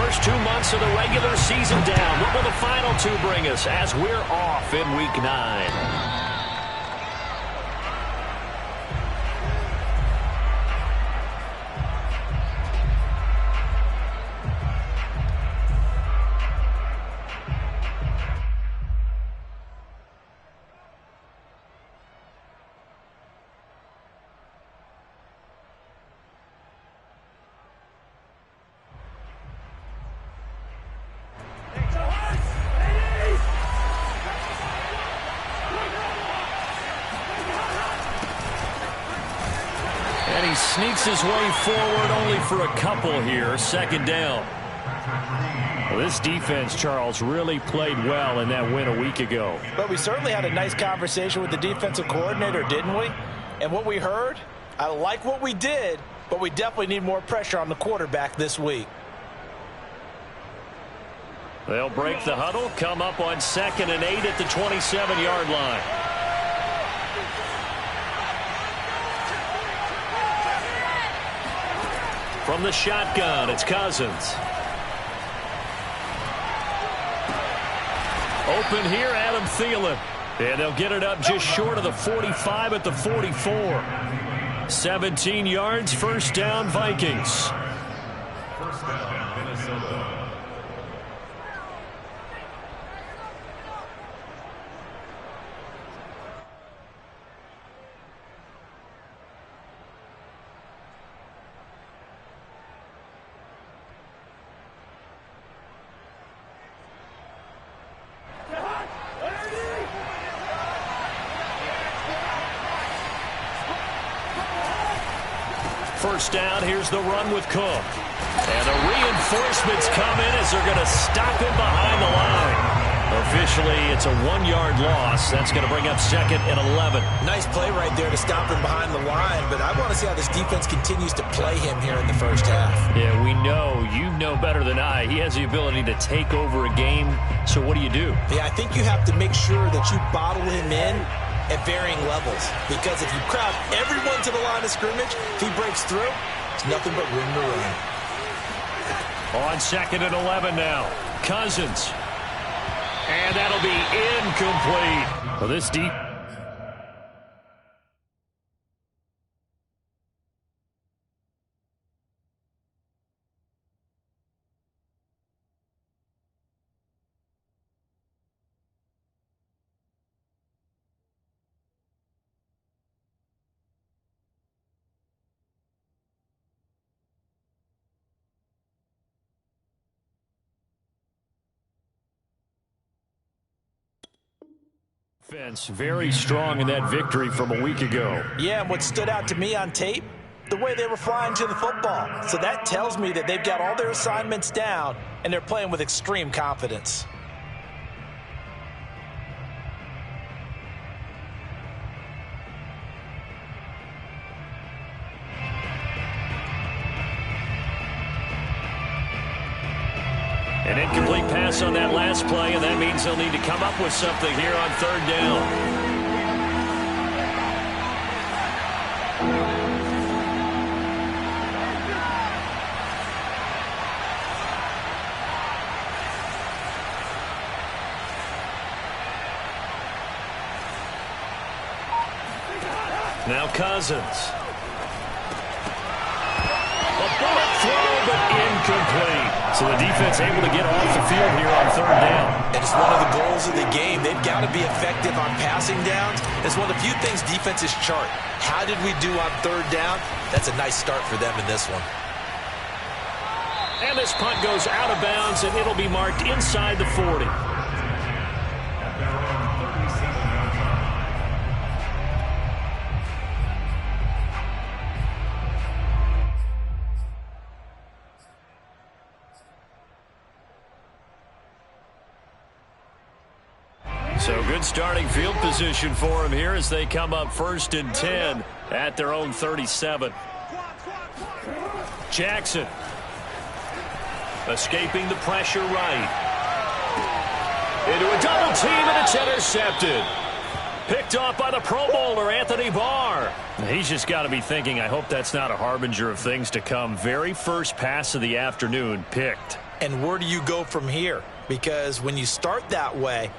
first 2 months of the regular season down. What will the final two bring us as we're off in Week 9? And he sneaks his way forward only for a couple here. Second down. Well, this defense, Charles, really played well in that win a week ago. But we certainly had a nice conversation with the defensive coordinator, didn't we? And what we heard, I like what we did, but we definitely need more pressure on the quarterback this week. They'll break the huddle, come up on 2nd and 8 at the 27-yard line. From the shotgun, it's Cousins. Open here, Adam Thielen. And they'll get it up just short of the 45 at the 44. 17 yards, first down, Vikings. First down, Minnesota. First down, here's the run with Cook. And the reinforcements come in as they're going to stop him behind the line. Officially, it's a 1-yard loss. That's going to bring up 2nd and 11. Nice play right there to stop him behind the line, but I want to see how this defense continues to play him here in the first half. Yeah, we know. You know better than I. He has the ability to take over a game. So what do you do? Yeah, I think you have to make sure that you bottle him in at varying levels, because if you crowd everyone to the line of scrimmage, if he breaks through, it's nothing but room to run. On 2nd and 11 now, Cousins. And that'll be incomplete. Well, this deep. Defense very strong in that victory from a week ago. Yeah, and what stood out to me on tape, the way they were flying to the football. So that tells me that they've got all their assignments down and they're playing with extreme confidence. An incomplete pass on that last play, and that means they'll need to come up with something here on 3rd down. Now Cousins. A bullet throw, but incomplete. So the defense able to get off the field here on 3rd down. And it's one of the goals of the game. They've got to be effective on passing downs. It's one of the few things defenses chart. How did we do on 3rd down? That's a nice start for them in this one. And this punt goes out of bounds, and it'll be marked inside the 40. So good starting field position for him here as they come up 1st and 10 at their own 37. Jackson escaping the pressure right. Into a double team, and it's intercepted. Picked off by the Pro Bowler, Anthony Barr. He's just got to be thinking, I hope that's not a harbinger of things to come. Very first pass of the afternoon picked. and where do you go from here? Because when you start that way,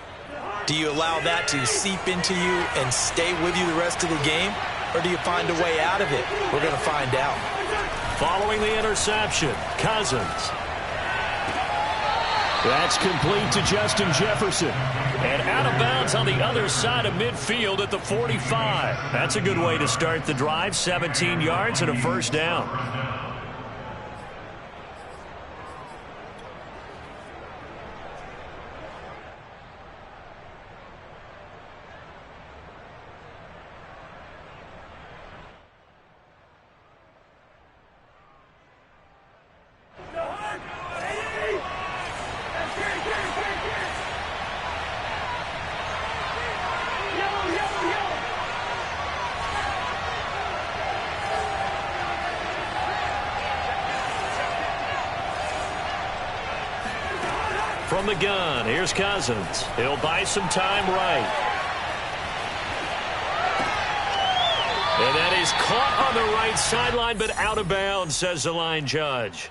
do you allow that to seep into you and stay with you the rest of the game, or do you find a way out of it? We're going to find out. Following the interception, Cousins. That's complete to Justin Jefferson. And out of bounds on the other side of midfield at the 45. That's a good way to start the drive. 17 yards and a first down. From the gun, here's Cousins. He'll buy some time right. And that is caught on the right sideline, but out of bounds, says the line judge.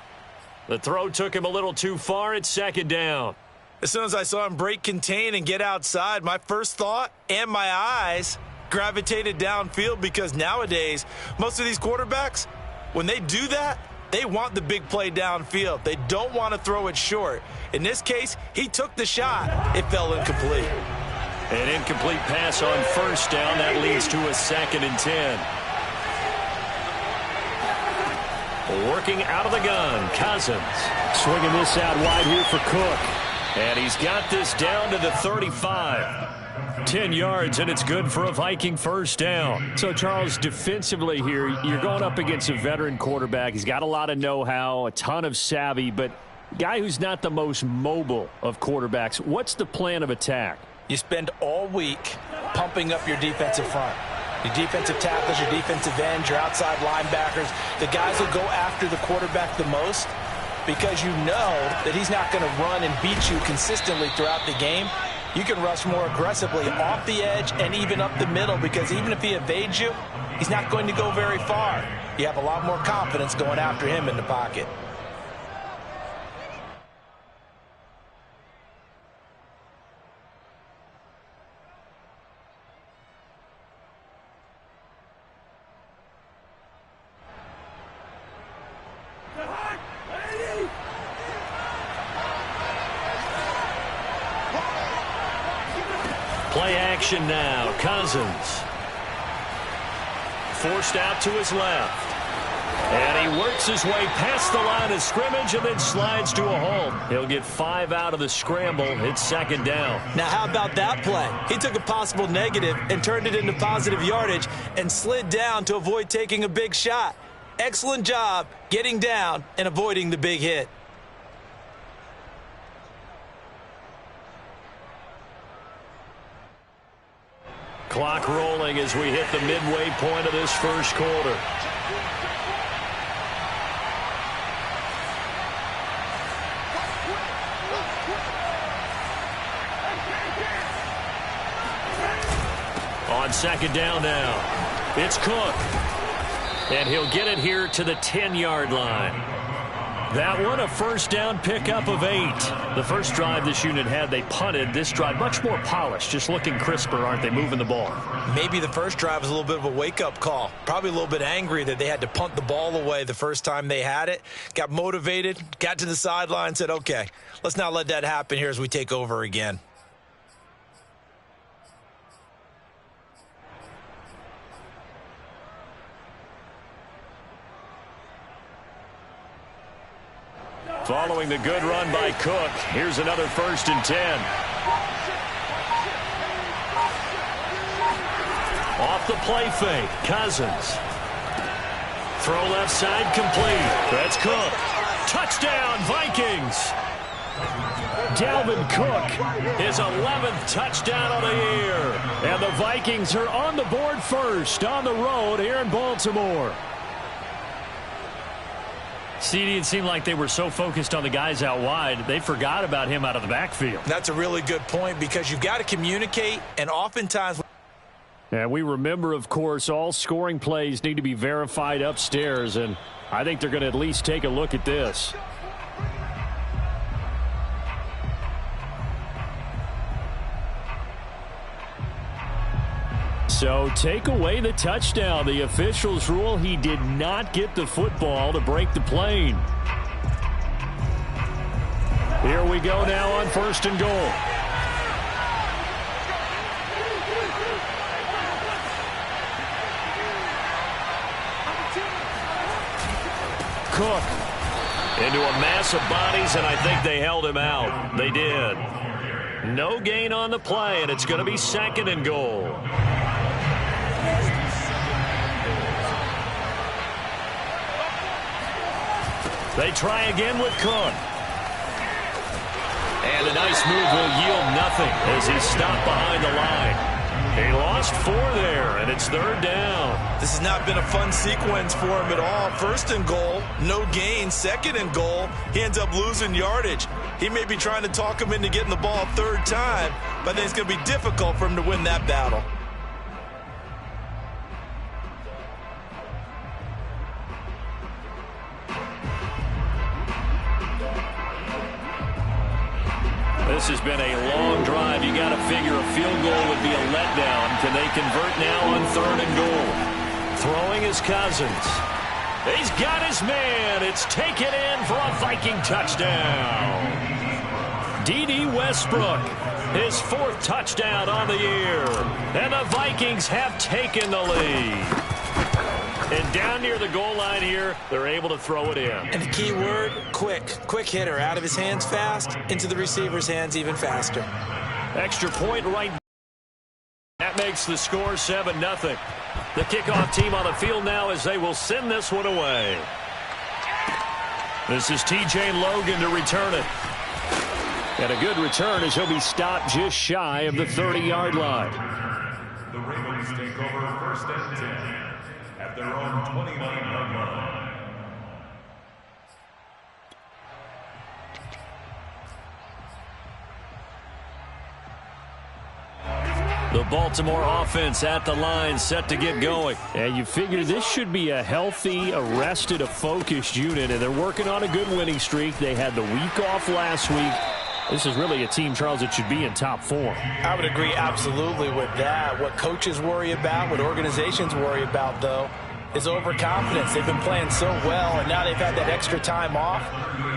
The throw took him a little too far. It's second down. As soon as I saw him break contain and get outside, my first thought and my eyes gravitated downfield, because nowadays, most of these quarterbacks, when they do that, they want the big play downfield. They don't want to throw it short. In this case, he took the shot. It fell incomplete. An incomplete pass on first down. That leads to a 2nd and 10. Working out of the gun, Cousins. Swinging this out wide here for Cook. And he's got this down to the 35. 10 yards, and it's good for a Viking first down. So, Charles, defensively here, you're going up against a veteran quarterback. He's got a lot of know-how, a ton of savvy, but guy who's not the most mobile of quarterbacks. What's the plan of attack? You spend all week pumping up your defensive front. Your defensive tackles, your defensive ends, your outside linebackers, the guys who go after the quarterback the most, because you know that he's not going to run and beat you consistently throughout the game. You can rush more aggressively off the edge and even up the middle, because even if he evades you, he's not going to go very far. You have a lot more confidence going after him in the pocket. Play action now. Cousins. Forced out to his left. And he works his way past the line of scrimmage and then slides to a halt. He'll get 5 out of the scramble. It's second down. Now, how about that play? He took a possible negative and turned it into positive yardage and slid down to avoid taking a big shot. Excellent job getting down and avoiding the big hit. Clock rolling as we hit the midway point of this first quarter. On second down now, it's Cook. And he'll get it here to the 10-yard line. That one, a first down pickup of 8. The first drive this unit had, they punted. This drive, much more polished, just looking crisper, aren't they, moving the ball? Maybe the first drive was a little bit of a wake-up call. Probably a little bit angry that they had to punt the ball away the first time they had it. Got motivated, got to the sideline, said, okay, let's not let that happen here as we take over again. Following the good run by Cook, here's another 1st and 10. Off the play fake, Cousins. Throw left side complete. That's Cook. Touchdown, Vikings. Dalvin Cook, his 11th touchdown of the year. And the Vikings are on the board first on the road here in Baltimore. CD, it seemed like they were so focused on the guys out wide, they forgot about him out of the backfield. That's a really good point, because you've got to communicate, and oftentimes... And we remember, of course, all scoring plays need to be verified upstairs, and I think they're going to at least take a look at this. So take away the touchdown. The officials rule he did not get the football to break the plane. Here we go now on 1st and goal. Cook into a mass of bodies, and I think they held him out. They did. No gain on the play, and it's going to be 2nd and goal. They try again with Cook. And a nice move will yield nothing as he's stopped behind the line. He lost 4 there, and it's 3rd down. This has not been a fun sequence for him at all. 1st and goal, no gain. 2nd and goal, he ends up losing yardage. He may be trying to talk him into getting the ball a 3rd time, but I think it's going to be difficult for him to win that battle. This has been a long drive. You got to figure a field goal would be a letdown. Can they convert now on 3rd and goal? Throwing is Cousins. He's got his man. It's taken in for a Viking touchdown. D.D. Westbrook, his 4th touchdown on the year. And the Vikings have taken the lead. And down near the goal line here, they're able to throw it in. And the key word, quick. Quick hitter. Out of his hands fast, into the receiver's hands even faster. Extra point right. That makes the score 7-0. The kickoff team on the field now as they will send this one away. This is T.J. Logan to return it. And a good return as he'll be stopped just shy of the 30-yard line. The Ravens take over 1st and 10 at their own 29-yard line. The Baltimore offense at the line, set to get going. And you figure this should be a healthy, arrested, a focused unit, and they're working on a good winning streak. They had the week off last week. This is really a team, Charles, that should be in top form. I would agree absolutely with that. What coaches worry about, what organizations worry about, though, is overconfidence. They've been playing so well, and now they've had that extra time off.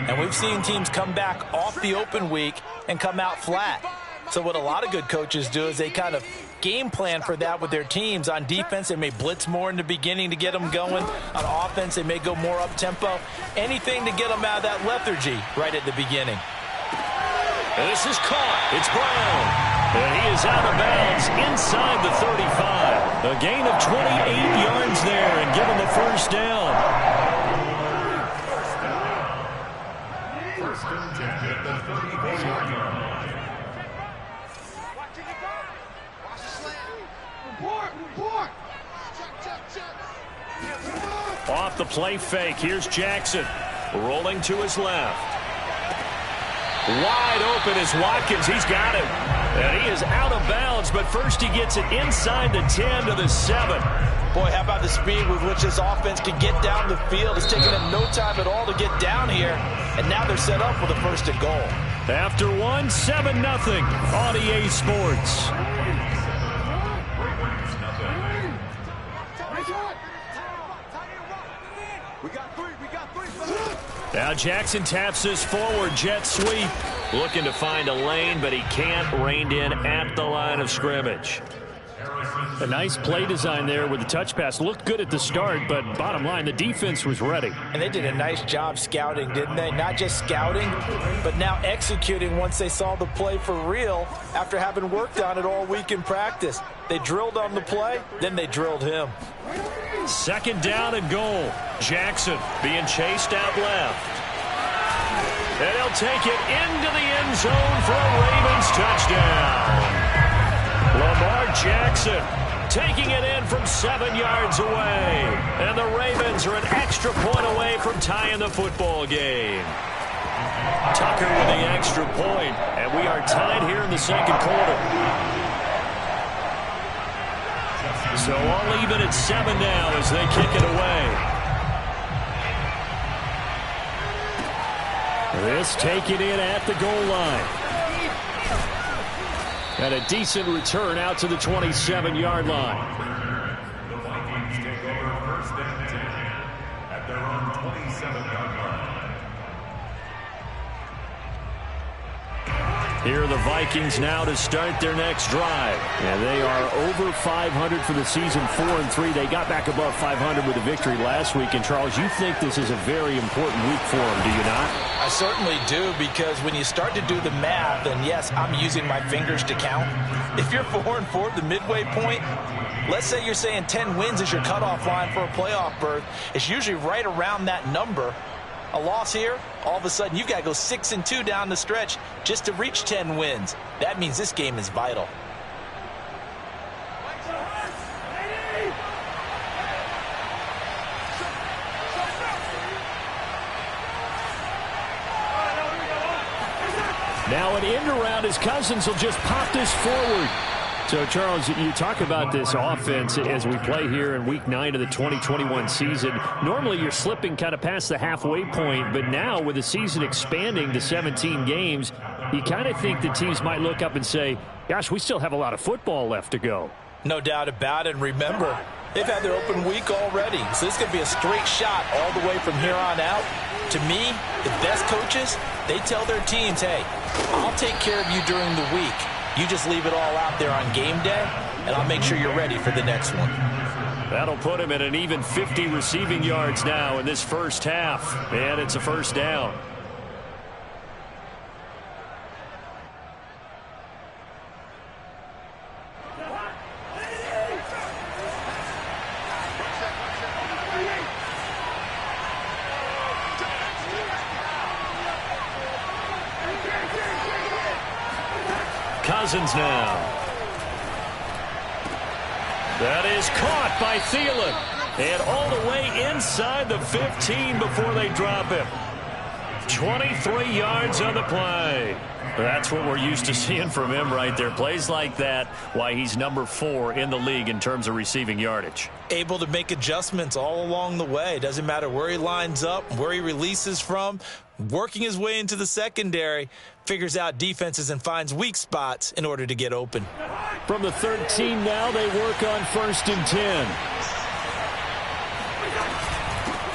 And we've seen teams come back off the open week and come out flat. So what a lot of good coaches do is they kind of game plan for that with their teams. On defense, they may blitz more in the beginning to get them going. On offense, they may go more up-tempo. Anything to get them out of that lethargy right at the beginning. And this is caught. It's Brown. And he is out of bounds inside the 35. A gain of 28 yards there and give him the 1st down. First and 10 at the 34-yard line. Off the play fake. Here's Jackson. Rolling to his left. Wide open is Watkins. He's got it. And he is out of bounds, but first he gets it inside the 10 to the 7. Boy, how about the speed with which this offense can get down the field. It's taken them no time at all to get down here. And now they're set up with a 1st and goal. After 7-0 on EA Sports. Now Jackson taps this forward jet sweep. Looking to find a lane, but he can't. Reined in at the line of scrimmage. A nice play design there with the touch pass. Looked good at the start, but bottom line, the defense was ready. And they did a nice job scouting, didn't they? Not just scouting, but now executing once they saw the play for real after having worked on it all week in practice. They drilled on the play, then they drilled him. 2nd down and goal. Jackson being chased out left. And he'll take it into the end zone for a Ravens touchdown. Lamar Jackson taking it in from 7 yards away. And the Ravens are an extra point away from tying the football game. Tucker with the extra point, and we are tied here in the 2nd quarter. So I'll leave it at 7 now as they kick it away. This taken in at the goal line. And a decent return out to the 27-yard line. The Vikings take over first and 10 at their own 27-yard line. Here are the Vikings now to start their next drive. And they are over 500 for the season, 4-3. They got back above 500 with a victory last week. And, Charles, you think this is a very important week for them, do you not? I certainly do, because when you start to do the math, and yes, I'm using my fingers to count. If you're 4-4 at the midway point, let's say you're saying 10 wins is your cutoff line for a playoff berth. It's usually right around that number. A loss here, all of a sudden you've got to go 6-2 down the stretch just to reach 10 wins. That means this game is vital. Now an end around as Cousins will just pop this forward. So, Charles, you talk about this offense as we play here in Week 9 of the 2021 season. Normally, you're slipping kind of past the halfway point, but now with the season expanding to 17 games, you kind of think the teams might look up and say, gosh, we still have a lot of football left to go. No doubt about it. And remember, they've had their open week already, so this could be a straight shot all the way from here on out. To me, the best coaches, they tell their teams, hey, I'll take care of you during the week. You just leave it all out there on game day, and I'll make sure you're ready for the next one. That'll put him at an even 50 receiving yards now in this first half. And it's a first down. Cousins now. That is caught by Thielen. And all the way inside the 15 before they drop him. 23 yards on the play. That's what we're used to seeing from him right there. Plays like that, why he's number 4 in the league in terms of receiving yardage. Able to make adjustments all along the way. Doesn't matter where he lines up, where he releases from. Working his way into the secondary, figures out defenses and finds weak spots in order to get open. From the 13 now, they work on 1st and 10.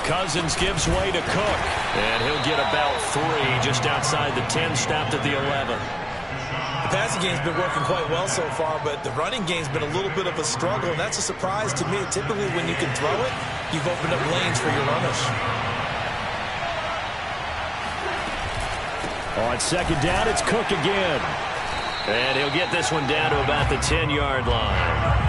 Cousins gives way to Cook, and he'll get about 3 just outside the 10, stopped at the 11. The passing game's been working quite well so far, but the running game's been a little bit of a struggle, and that's a surprise to me. Typically, when you can throw it, you've opened up lanes for your runners. On 2nd down, it's Cook again. And he'll get this one down to about the 10-yard line.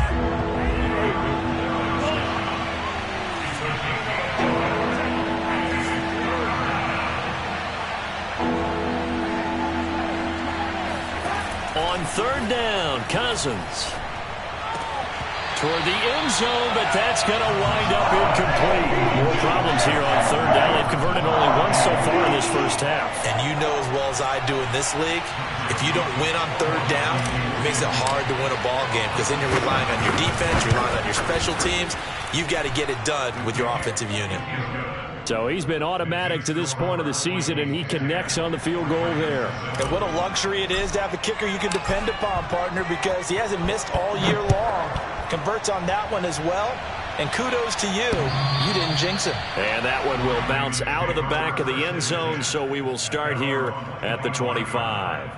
On 3rd down, Cousins. Toward the end zone, but that's going to wind up incomplete. More problems here on 3rd down. They've converted only once so far in this first half. And you know as well as I do in this league, if you don't win on 3rd down, it makes it hard to win a ball game, because then you're relying on your defense, you're relying on your special teams. You've got to get it done with your offensive unit. So he's been automatic to this point of the season, and he connects on the field goal there. And what a luxury it is to have a kicker you can depend upon, partner, because he hasn't missed all year long. Converts on that one as well. And kudos to you. You didn't jinx him. And that one will bounce out of the back of the end zone, so we will start here at the 25.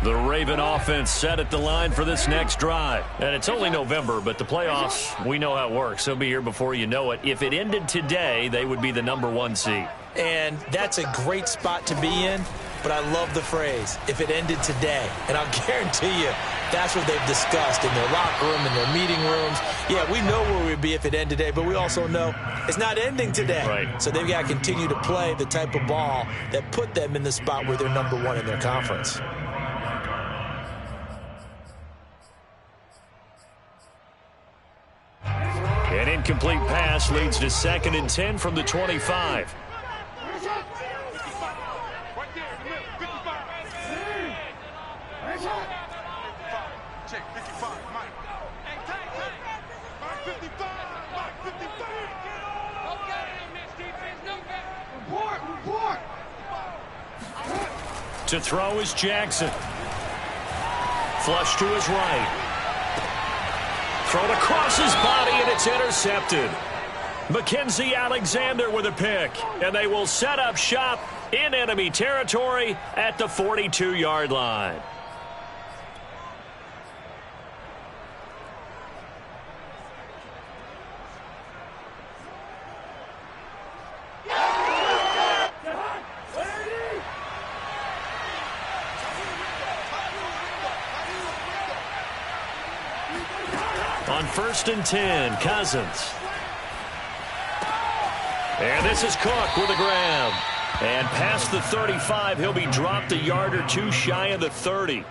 The Raven offense set at the line for this next drive. And it's only November, but the playoffs, we know how it works. They'll be here before you know it. If it ended today, they would be the number 1 seed. And that's a great spot to be in, but I love the phrase, if it ended today. And I'll guarantee you, that's what they've discussed in their locker room, in their meeting rooms. Yeah, we know where we'd be if it ended today, but we also know it's not ending today. Right. So they've got to continue to play the type of ball that put them in the spot where they're number 1 in their conference. An incomplete pass leads to 2nd and 10 from the 25. To throw is Jackson. Flush to his right. Thrown across his body, and it's intercepted. Mackenzie Alexander with a pick, and they will set up shop in enemy territory at the 42-yard line. On 1st and 10, Cousins. And this is Cook with a grab. And past the 35, he'll be dropped a yard or two shy of the 30.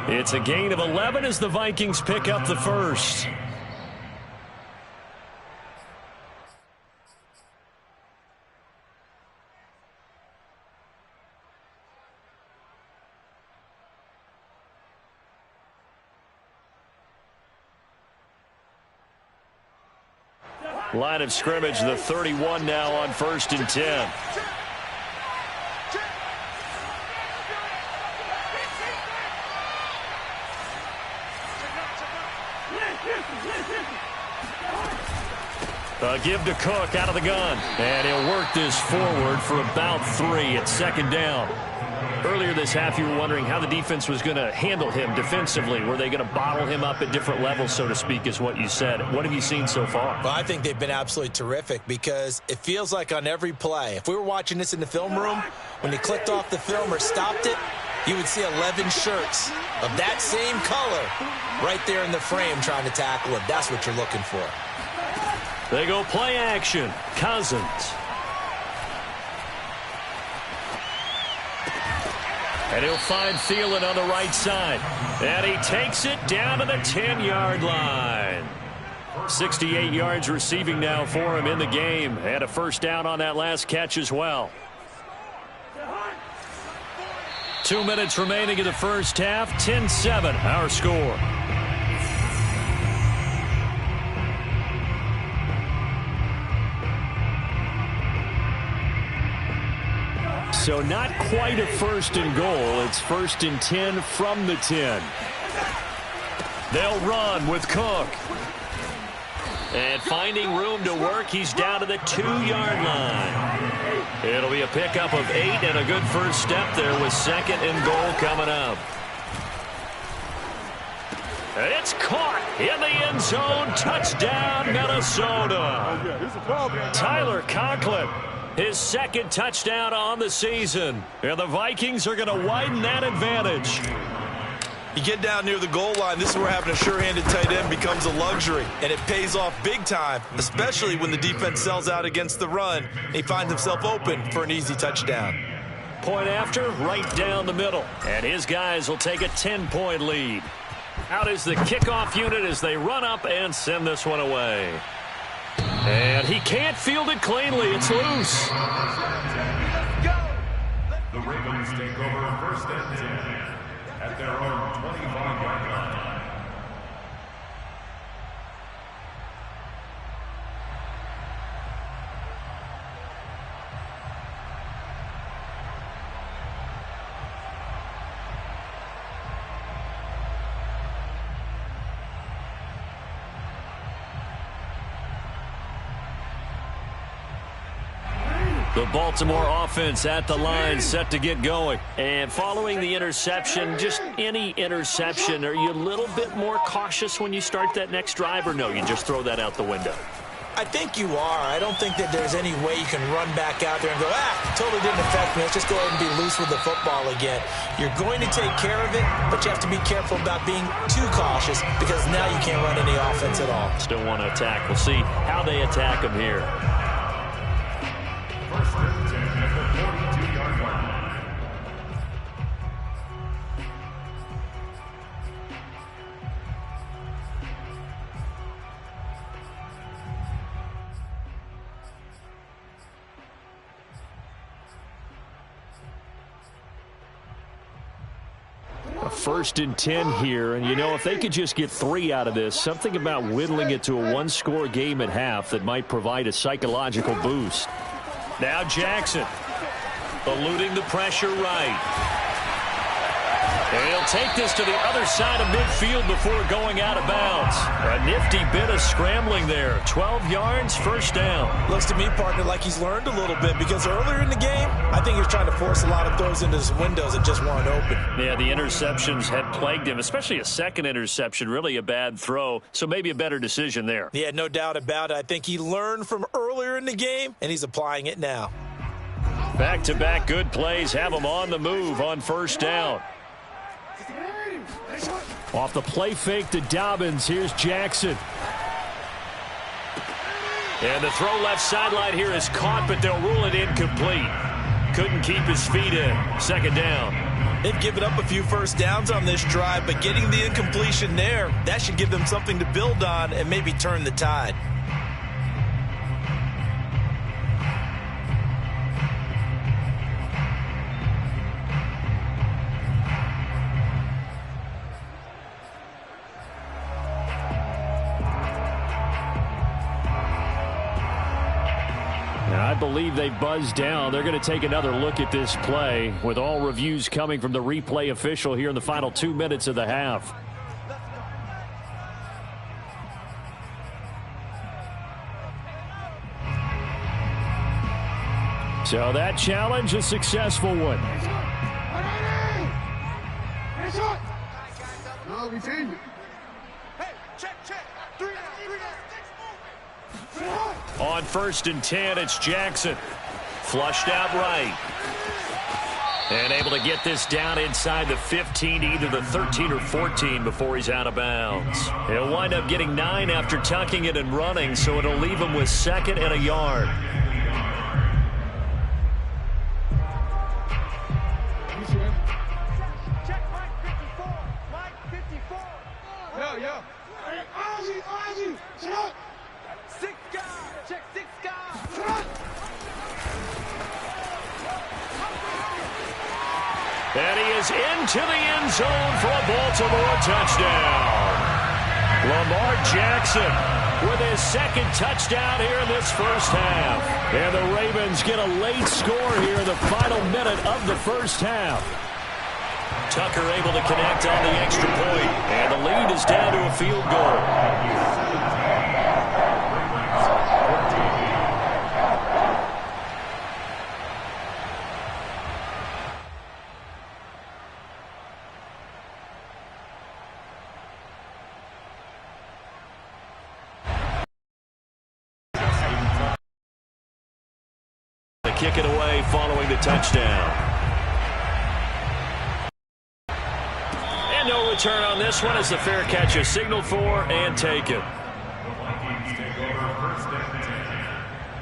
It's a gain of 11 as the Vikings pick up the first. Line of scrimmage, the 31 now on 1st and 10. A give to Cook out of the gun. And he'll work this forward for about 3 at 2nd down. Earlier this half, you were wondering how the defense was going to handle him defensively. Were they going to bottle him up at different levels, so to speak, is what you said. What have you seen so far? Well, I think they've been absolutely terrific because it feels like on every play, if we were watching this in the film room, when you clicked off the film or stopped it, you would see 11 shirts of that same color right there in the frame trying to tackle him. That's what you're looking for. They go play action. Cousins. And he'll find Thielen on the right side. And he takes it down to the 10-yard line. 68 yards receiving now for him in the game. And a first down on that last catch as well. 2 minutes remaining in the first half. 10-7, our score. So not quite a 1st and goal. It's 1st and 10 from the 10. They'll run with Cook. And finding room to work, he's down to the 2-yard line. It'll be a pickup of 8 and a good first step there with 2nd and goal coming up. And it's caught in the end zone. Touchdown, Minnesota. Tyler Conklin. His 2nd touchdown on the season. And the Vikings are going to widen that advantage. You get down near the goal line, this is where having a sure-handed tight end becomes a luxury. And it pays off big time, especially when the defense sells out against the run. And he finds himself open for an easy touchdown. Point after, right down the middle. And his guys will take a 10-point lead. Out is the kickoff unit as they run up and send this one away. And he can't field it cleanly. It's loose. The Ravens take over 1st and 10 at their own 25-yard line. The Baltimore offense at the line, set to get going. And following the interception, just any interception, are you a little bit more cautious when you start that next drive, or no, you just throw that out the window? I think you are. I don't think that there's any way you can run back out there and go, totally didn't affect me. Let's just go ahead and be loose with the football again. You're going to take care of it, but you have to be careful about being too cautious because now you can't run any offense at all. Still want to attack. We'll see how they attack them here. 1st and 10 at the 42-yard line. A 1st and 10 here, and you know, if they could just get 3 out of this, something about whittling it to a one-score game at half that might provide a psychological boost. Now Jackson, eluding the pressure right. take this to the other side of midfield before going out of bounds. A nifty bit of scrambling there. 12 yards, first down. Looks to me, partner, like he's learned a little bit because earlier in the game, I think he was trying to force a lot of throws into his windows that just weren't open. Yeah, the interceptions had plagued him, especially a second interception, really a bad throw, so maybe a better decision there. Yeah, no doubt about it. I think he learned from earlier in the game, and he's applying it now. Back-to-back good plays have him on the move on first down. Off the play fake to Dobbins, here's Jackson. And the throw left sideline here is caught, but they'll rule it incomplete. Couldn't keep his feet in. Second down. They've given up a few first downs on this drive, but getting the incompletion there, that should give them something to build on and maybe turn the tide. I believe they buzzed down. They're going to take another look at this play with all reviews coming from the replay official here in the final 2 minutes of the half. So that challenge, a successful one. On 1st and 10, it's Jackson. Flushed out right. And able to get this down inside the 15, either the 13 or 14 before he's out of bounds. He'll wind up getting 9 after tucking it and running, so it'll leave him with 2nd and a yard. And he is into the end zone for a Baltimore touchdown. Lamar Jackson with his 2nd touchdown here in this first half. And the Ravens get a late score here in the final minute of the first half. Tucker able to connect on the extra point. And the lead is down to a field goal. Kick it away following the touchdown. And no return on this one as the fair catch is signaled for and taken. Vikings take over 1st and 10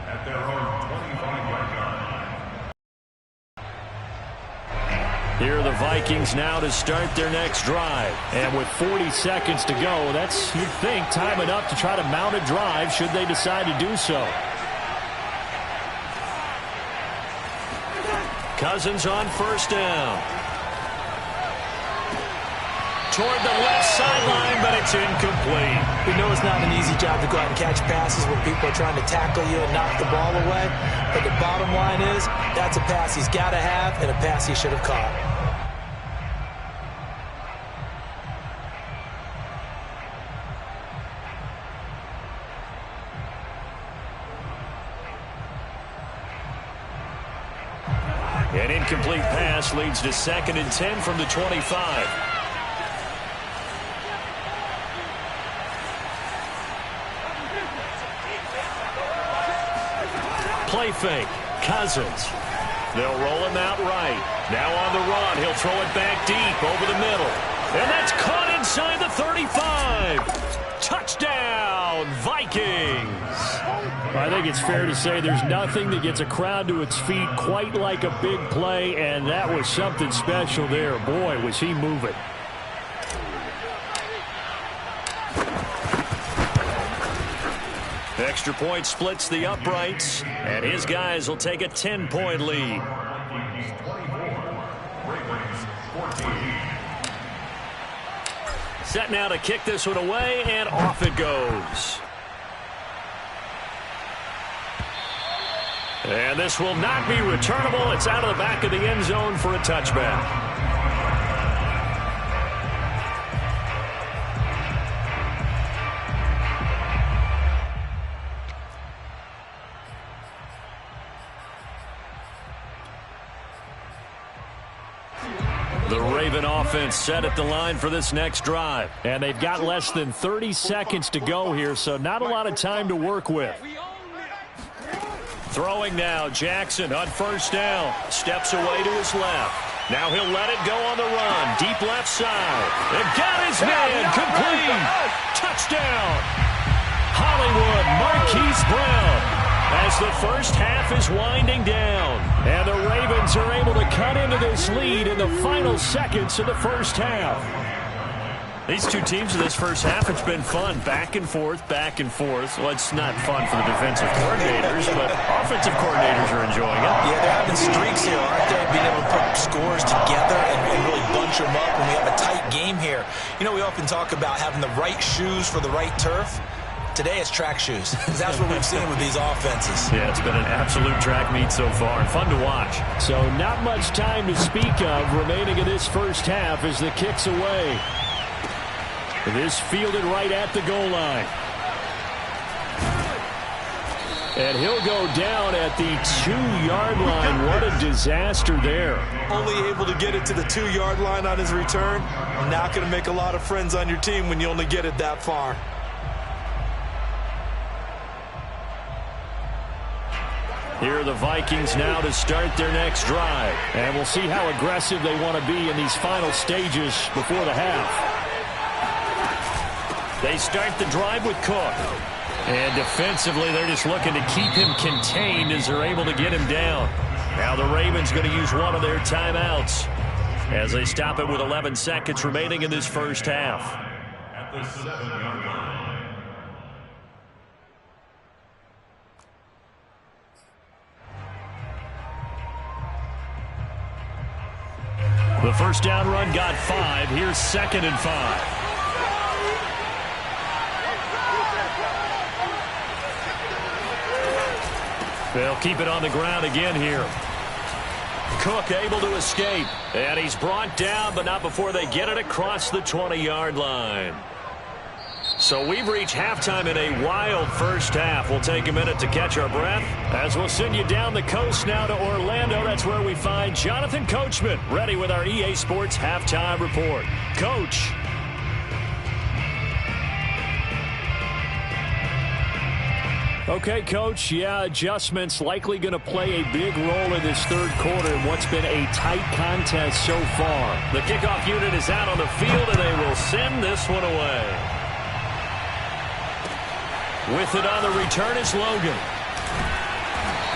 at their own 25-yard line. Here are the Vikings now to start their next drive. And with 40 seconds to go, that's, you'd think, time enough to try to mount a drive should they decide to do so. Cousins on 1st down. Toward the left sideline, but it's incomplete. We know it's not an easy job to go out and catch passes when people are trying to tackle you and knock the ball away. But the bottom line is, that's a pass he's got to have and a pass he should have caught. An incomplete pass leads to 2nd and 10 from the 25. Play fake. Cousins. They'll roll him out right. Now on the run. He'll throw it back deep over the middle. And that's caught inside the 35. Touchdown, Vikings. I think it's fair to say there's nothing that gets a crowd to its feet quite like a big play, and that was something special there. Boy, was he moving. Extra point splits the uprights, and his guys will take a 10-point lead. Vikings 24, Ravens 14. Set now to kick this one away, and off it goes. And this will not be returnable. It's out of the back of the end zone for a touchback. Raven offense set at the line for this next drive. And they've got less than 30 seconds to go here, so not a lot of time to work with. Throwing now, Jackson on first down. Steps away to his left. Now he'll let it go on the run. Deep left side. And got his man. Complete. Touchdown. Hollywood Marquise Brown. As the first half is winding down. And the Ravens are able to cut into this lead in the final seconds of the first half. These two teams in this first half, it's been fun. Back and forth, back and forth. Well, it's not fun for the defensive coordinators, but offensive coordinators are enjoying it. Yeah, they're having streaks here, aren't they? Being able to put scores together and really bunch them up when we have a tight game here. You know, we often talk about having the right shoes for the right turf. Today it's track shoes, because that's what we've seen with these offenses. Yeah, it's been an absolute track meet so far, and fun to watch. So not much time to speak of remaining in this first half as the kick's away. This fielded right at the goal line. And he'll go down at the 2-yard line. What a disaster there. Only able to get it to the 2-yard line on his return. Not going to make a lot of friends on your team when you only get it that far. Here are the Vikings now to start their next drive. And we'll see how aggressive they want to be in these final stages before the half. They start the drive with Cook. And defensively, they're just looking to keep him contained as they're able to get him down. Now the Ravens going to use one of their timeouts as they stop it with 11 seconds remaining in this first half. At the 7-yard line. The first down run got 5. Here's 2nd and 5. They'll keep it on the ground again here. Cook able to escape. And he's brought down, but not before they get it across the 20-yard line. So we've reached halftime in a wild first half. We'll take a minute to catch our breath as we'll send you down the coast now to Orlando. That's where we find Jonathan Coachman ready with our EA Sports Halftime Report. Coach. Okay, Coach. Yeah, adjustments likely going to play a big role in this third quarter in what's been a tight contest so far. The kickoff unit is out on the field, and they will send this one away. With it on the return is Logan.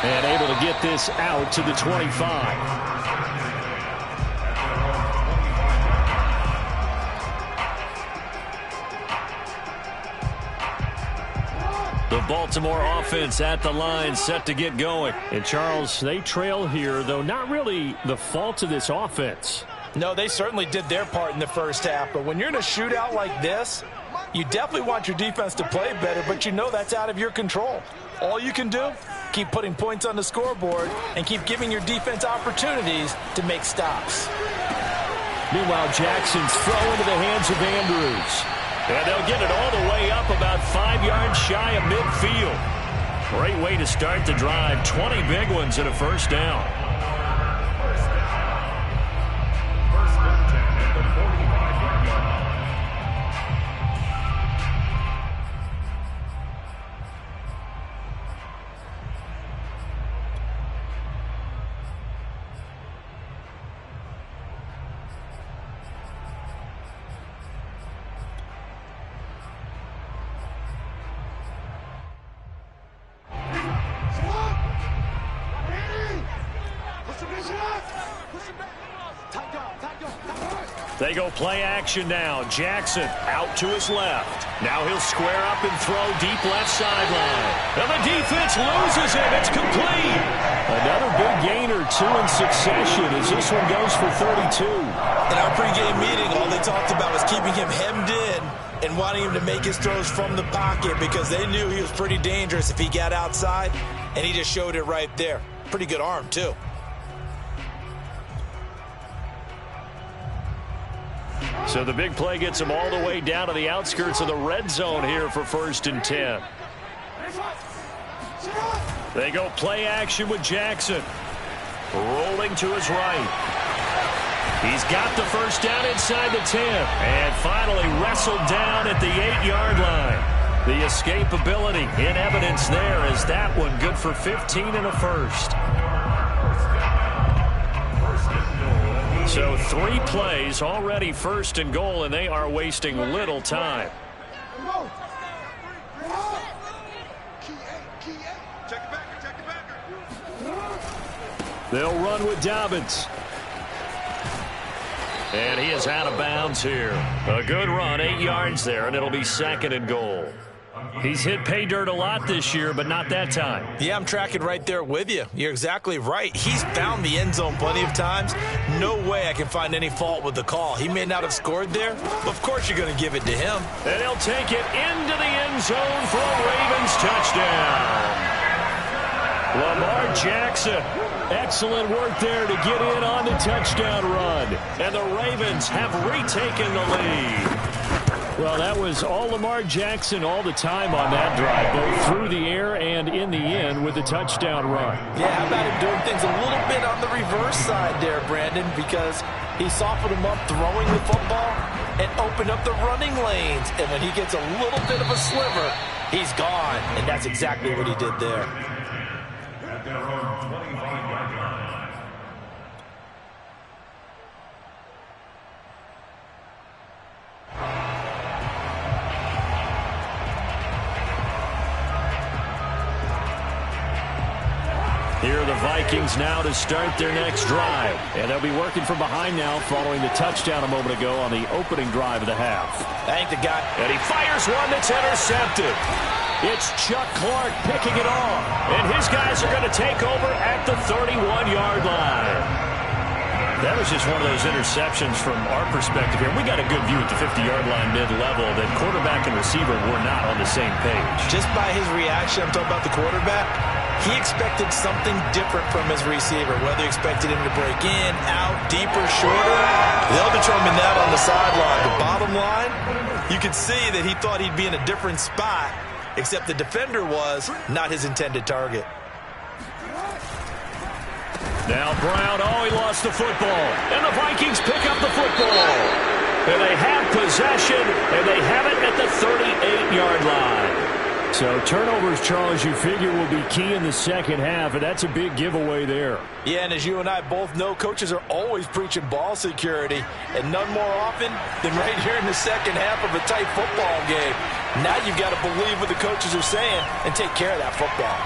And able to get this out to the 25. The Baltimore offense at the line set to get going. And Charles, they trail here, though not really the fault of this offense. No, they certainly did their part in the first half. But when you're in a shootout like this, you definitely want your defense to play better, but you know that's out of your control. All you can do, keep putting points on the scoreboard and keep giving your defense opportunities to make stops. Meanwhile, Jackson's throw into the hands of Andrews. And they'll get it all the way up about 5 yards shy of midfield. Great way to start the drive. 20 big ones and a first down. They go play action now. Jackson out to his left. Now he'll square up and throw deep left sideline. And the defense loses him. It's complete. Another big gain or 2 in succession as this one goes for 32. In our pregame meeting, all they talked about was keeping him hemmed in and wanting him to make his throws from the pocket because they knew he was pretty dangerous if he got outside, and he just showed it right there. Pretty good arm, too. So the big play gets him all the way down to the outskirts of the red zone here for 1st and 10. They go play action with Jackson. Rolling to his right. He's got the first down inside the 10. And finally wrestled down at the 8-yard line. The escapability in evidence there as that one good for 15 and a first. So 3 plays already first and goal, and they are wasting little time. They'll run with Dobbins. And he is out of bounds here. A good run, 8 yards there, and it'll be 2nd and goal. He's hit pay dirt a lot this year, but not that time. Yeah, I'm tracking right there with you. You're exactly right. He's found the end zone plenty of times. No way I can find any fault with the call. He may not have scored there, but of course you're going to give it to him. And he'll take it into the end zone for a Ravens touchdown. Lamar Jackson. Excellent work there to get in on the touchdown run. And the Ravens have retaken the lead. Well, that was all Lamar Jackson all the time on that drive, both through the air and in the end with the touchdown run. Yeah, how about him doing things a little bit on the reverse side there, Brandon, because he softened him up throwing the football and opened up the running lanes. And when he gets a little bit of a sliver, he's gone. And that's exactly what he did there. At their own 25-yard line. Here are the Vikings now to start their next drive. And they'll be working from behind now following the touchdown a moment ago on the opening drive of the half. I think the guy... And he fires one that's intercepted. It's Chuck Clark picking it off. And his guys are going to take over at the 31-yard line. That was just one of those interceptions from our perspective here. We got a good view at the 50-yard line mid-level that quarterback and receiver were not on the same page. Just by his reaction, I'm talking about the quarterback, he expected something different from his receiver, whether he expected him to break in, out, deeper, shorter. They'll determine that on the sideline. The bottom line, you could see that he thought he'd be in a different spot, except the defender was not his intended target. Now Brown, he lost the football. And the Vikings pick up the football. And they have possession, and they have it at the 38-yard line. So turnovers, Charles, you figure will be key in the second half, and that's a big giveaway there. Yeah, and as you and I both know, coaches are always preaching ball security, and none more often than right here in the second half of a tight football game. Now you've got to believe what the coaches are saying and take care of that football.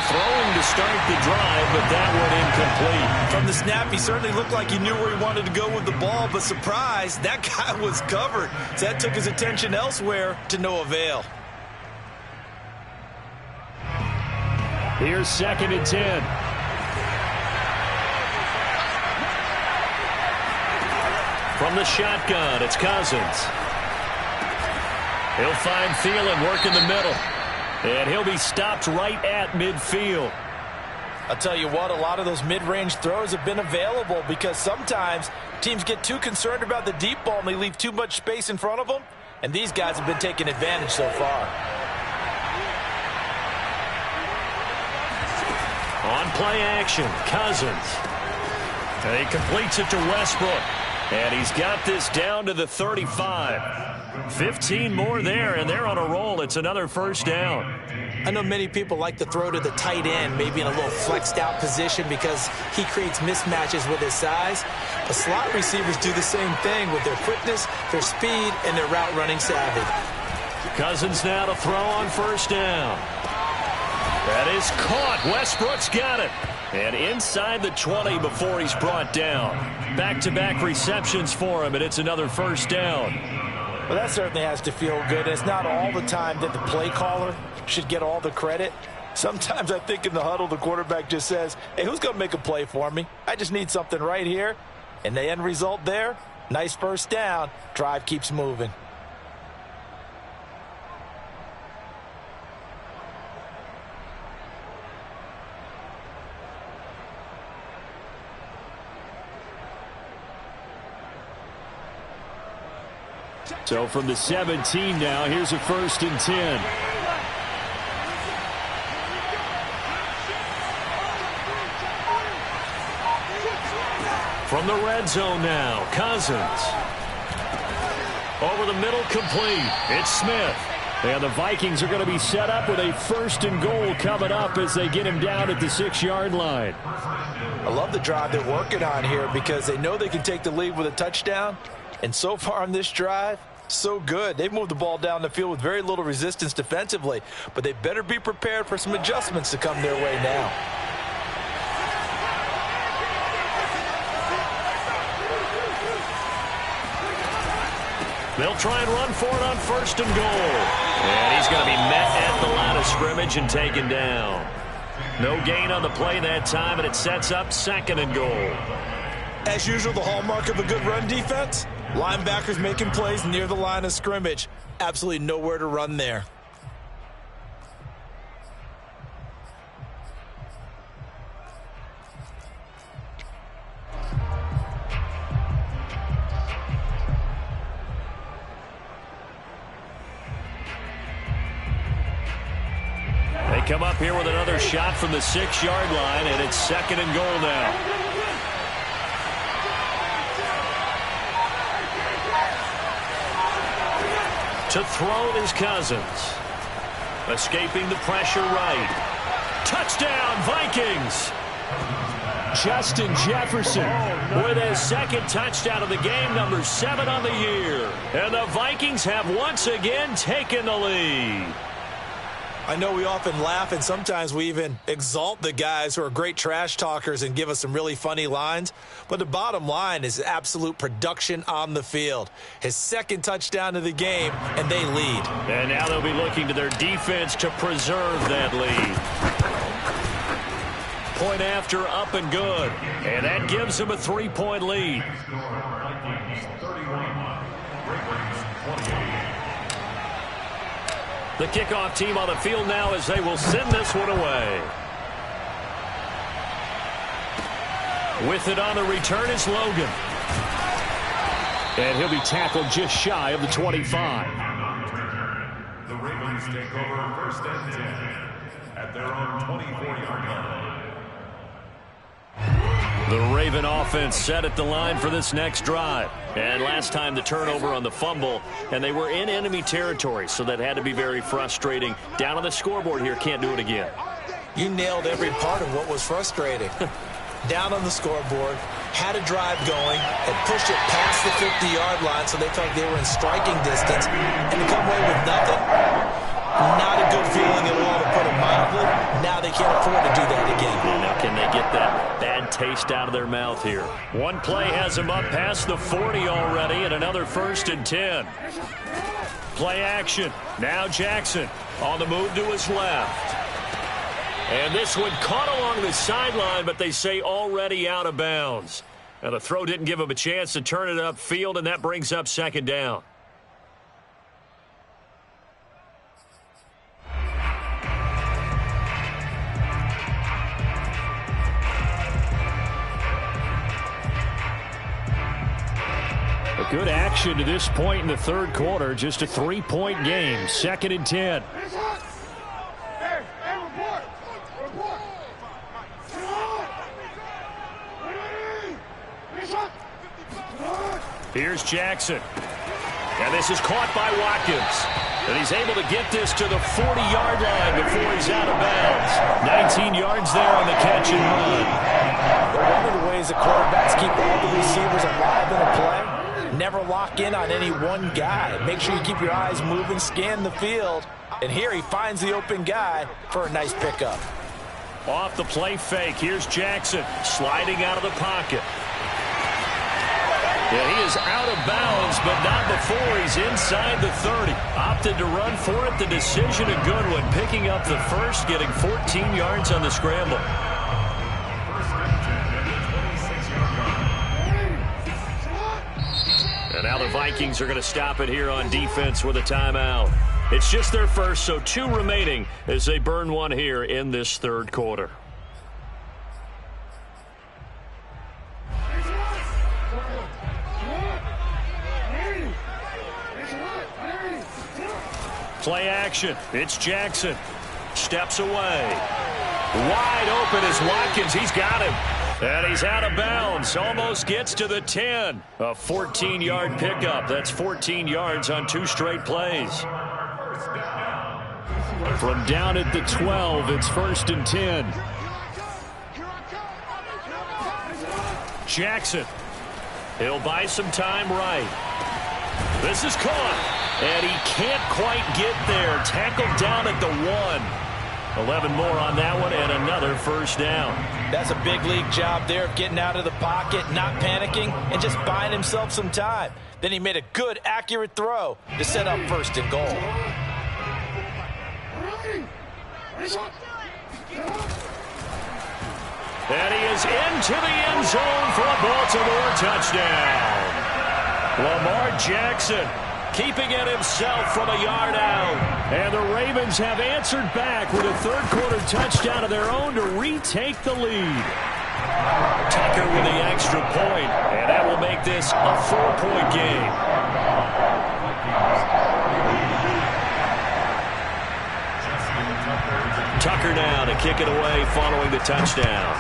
Throwing to start the drive, but that one incomplete. From the snap, he certainly looked like he knew where he wanted to go with the ball, but surprise, that guy was covered. So that took his attention elsewhere to no avail. Here's 2nd and 10. From the shotgun, it's Cousins. He'll find Thielen working the middle. And he'll be stopped right at midfield. I'll tell you what, a lot of those mid-range throws have been available because sometimes teams get too concerned about the deep ball and they leave too much space in front of them. And these guys have been taking advantage so far. On play action, Cousins. And he completes it to Westbrook. And he's got this down to the 35. 15 more there, and they're on a roll. It's another first down. I know many people like to throw to the tight end, maybe in a little flexed out position because he creates mismatches with his size. But slot receivers do the same thing with their quickness, their speed, and their route running savvy. Cousins now to throw on first down. That is caught. Westbrook's got it. And inside the 20 before he's brought down. Back-to-back receptions for him, and it's another first down. Well, that certainly has to feel good. It's not all the time that the play caller should get all the credit. Sometimes I think in the huddle, the quarterback just says, hey, who's going to make a play for me? I just need something right here. And the end result there, nice first down. Drive keeps moving. So from the 17 now, here's a 1st and 10. From the red zone now, Cousins. Over the middle, complete. It's Smith. And the Vikings are going to be set up with a 1st and goal coming up as they get him down at the 6-yard line. I love the drive they're working on here because they know they can take the lead with a touchdown. And so far on this drive, so good. They've moved the ball down the field with very little resistance defensively, but they better be prepared for some adjustments to come their way now. They'll try and run for it on 1st and goal. And he's going to be met at the line of scrimmage and taken down. No gain on the play that time, and it sets up 2nd and goal. As usual, the hallmark of a good run defense, linebackers making plays near the line of scrimmage. Absolutely nowhere to run there. They come up here with another shot from the 6-yard line, and it's 2nd and goal now. To throw is Cousins. Escaping the pressure right. Touchdown, Vikings! Justin Jefferson With his 2nd touchdown of the game, number 7 on the year. And the Vikings have once again taken the lead. I know we often laugh and sometimes we even exalt the guys who are great trash talkers and give us some really funny lines. But the bottom line is absolute production on the field. His 2nd touchdown of the game, and they lead. And now they'll be looking to their defense to preserve that lead. Point after, up and good. And that gives them a 3-point lead. The kickoff team on the field now as they will send this one away. With it on the return is Logan. And he'll be tackled just shy of the 25. The Ravens take over 1st and 10 at their own 24-yard line. The Raven offense set at the line for this next drive. And last time the turnover on the fumble, and they were in enemy territory, so that had to be very frustrating. Down on the scoreboard here, can't do it again. You nailed every part of what was frustrating. Down on the scoreboard, had a drive going, had pushed it past the 50-yard line so they felt they were in striking distance, and to come away with nothing, not a good feeling at all, to put it mildly. Now they can't afford to do that again. Now can they get that bad taste out of their mouth here? One play has them up past the 40 already, and another 1st and 10. Play action. Now Jackson on the move to his left. And this one caught along the sideline, but they say already out of bounds. Now the throw didn't give him a chance to turn it upfield, and that brings up 2nd down. Good action to this point in the 3rd quarter. Just a 3-point game. 2nd and 10. Here's Jackson. And this is caught by Watkins. And he's able to get this to the 40-yard line before he's out of bounds. 19 yards there on the catch and run. One of the ways that quarterbacks keep all the receivers alive in a play, never lock in on any one guy. Make sure you keep your eyes moving, scan the field. And here he finds the open guy for a nice pickup. Off the play fake, here's Jackson sliding out of the pocket. Yeah, he is out of bounds, but not before he's inside the 30. Opted to run for it. The decision a good one. Picking up the 1st, getting 14 yards on the scramble. And now the Vikings are going to stop it here on defense with a timeout. It's just their 1st, so 2 remaining as they burn one here in this 3rd quarter. Play action. It's Jackson. Steps away. Wide open is Watkins. He's got him. And he's out of bounds. Almost gets to the 10. A 14-yard pickup. That's 14 yards on 2 straight plays. From down at the 12, it's 1st and 10. Jackson. He'll buy some time right. This is caught. And he can't quite get there. Tackled down at the 1. 11 more on that one and another 1st down. That's a big league job there of getting out of the pocket, not panicking, and just buying himself some time. Then he made a good, accurate throw to set up 1st and goal. And he is into the end zone for a Baltimore touchdown. Lamar Jackson keeping it himself from a yard out. And the Ravens have answered back with a 3rd-quarter touchdown of their own to retake the lead. Tucker with the extra point, and that will make this a 4-point game. Tucker now to kick it away following the touchdown.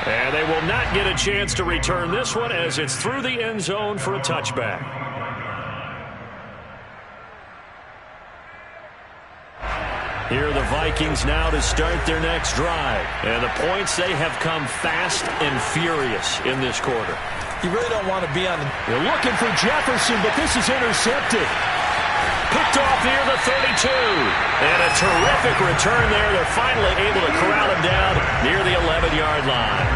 And they will not get a chance to return this one as it's through the end zone for a touchback. Here are the Vikings now to start their next drive. And the points, they have come fast and furious in this quarter. You really don't want to be on the... They're looking for Jefferson, but this is intercepted. Picked off near the 32. And a terrific return there. They're finally able to corral him down near the 11-yard line.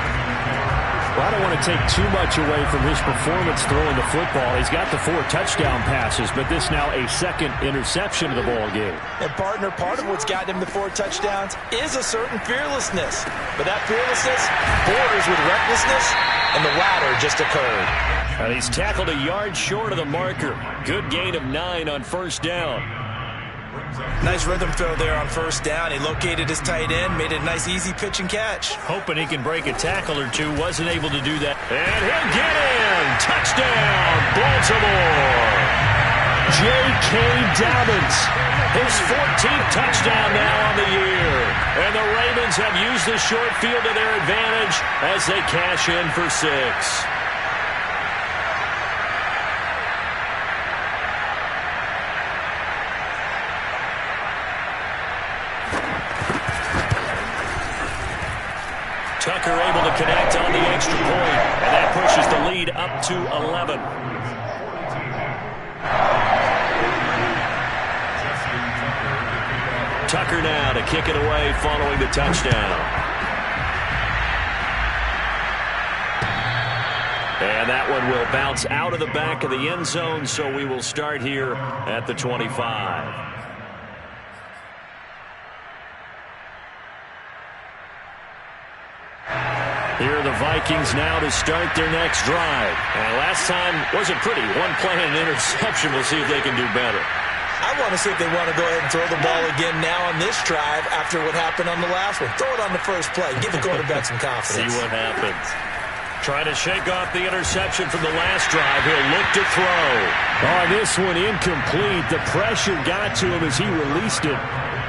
Well, I don't want to take too much away from his performance throwing the football. He's got the 4 touchdown passes, but this now a 2nd interception of the ball game. And partner, part of what's gotten him the 4 touchdowns is a certain fearlessness. But that fearlessness borders with recklessness, and the latter just occurred. And he's tackled a yard short of the marker. Good gain of 9 on 1st down. Nice rhythm throw there on 1st down. He located his tight end, made a nice easy pitch and catch. Hoping he can break a tackle or two, wasn't able to do that. And he'll get in! Touchdown, Baltimore! J.K. Dobbins. His 14th touchdown now on the year. And the Ravens have used the short field to their advantage as they cash in for 6. Tucker able to connect on the extra point, and that pushes the lead up to 11. Tucker now to kick it away following the touchdown. And that one will bounce out of the back of the end zone, so we will start here at the 25. Here are the Vikings now to start their next drive. And last time wasn't pretty. 1 play and an interception. We'll see if they can do better. I want to see if they want to go ahead and throw the ball again now on this drive after what happened on the last one. Throw it on the first play. Give the quarterback some confidence. See what happens. Trying to shake off the interception from the last drive. He'll look to throw. Oh, this one incomplete. The pressure got to him as he released it.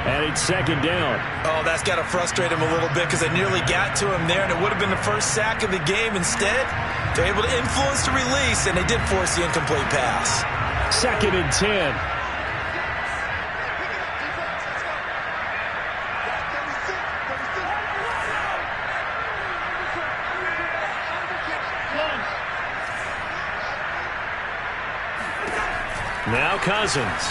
And it's 2nd down. Oh, that's got to frustrate him a little bit because they nearly got to him there, and it would have been the first sack of the game. Instead, they're able to influence the release, and they did force the incomplete pass. 2nd and 10. Now Cousins.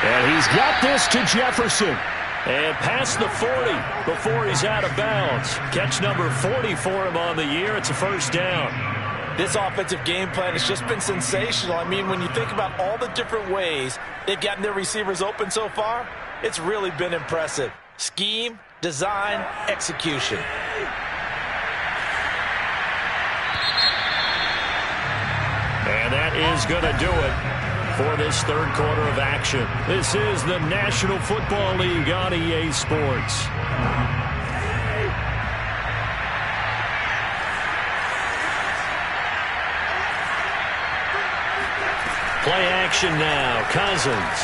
And he's got this to Jefferson. And past the 40 before he's out of bounds. Catch number 40 for him on the year. It's a 1st down. This offensive game plan has just been sensational. I mean, when you think about all the different ways they've gotten their receivers open so far, it's really been impressive. Scheme, design, execution. And that is going to do it for this 3rd quarter of action. This is the National Football League on EA Sports. Play action now. Cousins.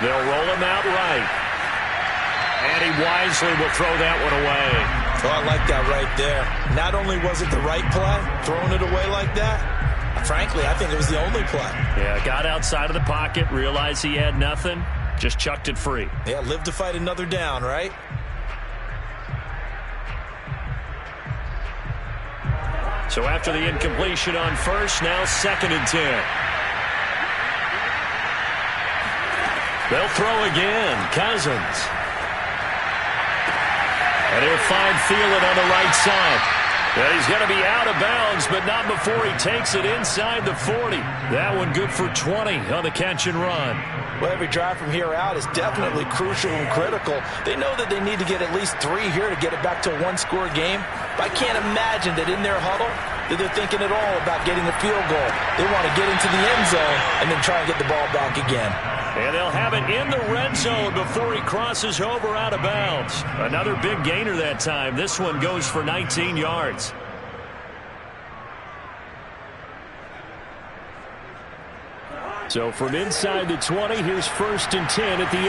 They'll roll him out right. And he wisely will throw that one away. Oh, I like that right there. Not only was it the right play, throwing it away like that, frankly, I think it was the only play. Yeah, got outside of the pocket, realized he had nothing, just chucked it free. Yeah, live to fight another down, right? So after the incompletion on first, now 2nd and 10. They'll throw again. Cousins. And he'll find Thielen on the right side. And he's going to be out of bounds, but not before he takes it inside the 40. That one good for 20 on the catch and run. Well, every drive from here out is definitely crucial and critical. They know that they need to get at least 3 here to get it back to a one-score game. But I can't imagine that in their huddle that they're thinking at all about getting a field goal. They want to get into the end zone and then try and get the ball back again. And they'll have it in the red zone before he crosses over out of bounds. Another big gainer that time. This one goes for 19 yards. So from inside the 20, here's 1st and 10 at the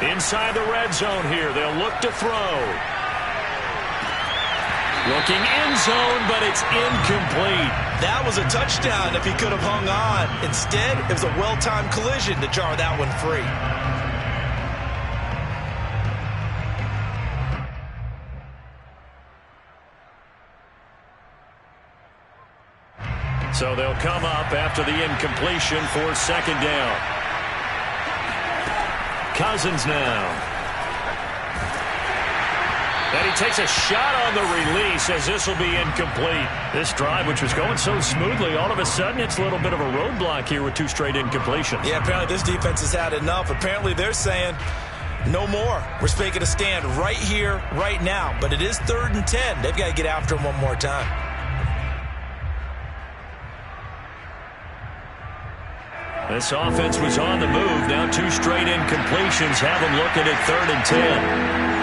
18. Inside the red zone here. They'll look to throw. Looking end zone, but it's incomplete. That was a touchdown if he could have hung on. Instead, it was a well-timed collision to jar that one free. So they'll come up after the incompletion for 2nd down. Cousins now. And he takes a shot on the release as this will be incomplete. This drive, which was going so smoothly, all of a sudden it's a little bit of a roadblock here with 2 straight incompletions. Yeah, apparently this defense has had enough. Apparently they're saying, no more. We're making a stand right here, right now. But it is 3rd and 10. They've got to get after him one more time. This offense was on the move. Now 2 straight incompletions have them looking at 3rd and 10.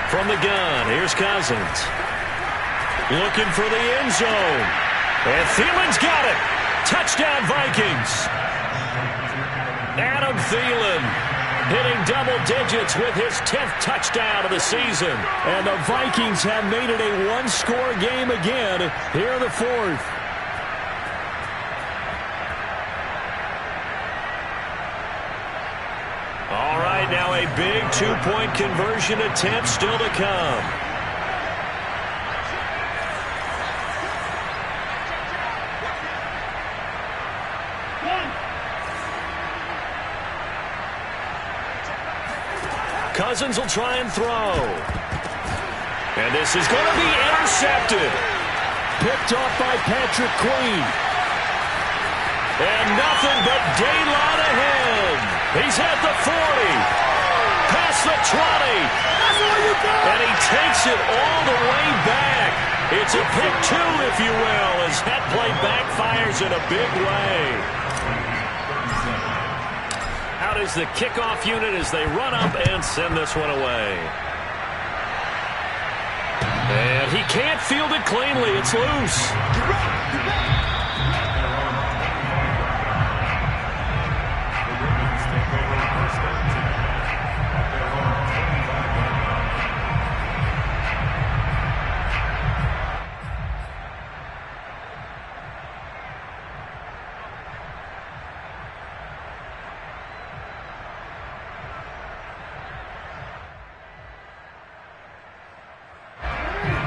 From the gun, here's Cousins. Looking for the end zone. And Thielen's got it. Touchdown, Vikings. Adam Thielen hitting double digits with his 10th touchdown of the season. And the Vikings have made it a one-score game again here in the 4th. All right, now a big 2-point conversion attempt still to come. Cousins will try and throw. And this is going to be intercepted. Picked off by Patrick Queen. And nothing but daylight ahead. He's at the 40. Past the 20. And he takes it all the way back. It's a pick 2, if you will, as that play backfires in a big way. Out is the kickoff unit as they run up and send this one away. And he can't field it cleanly. It's loose.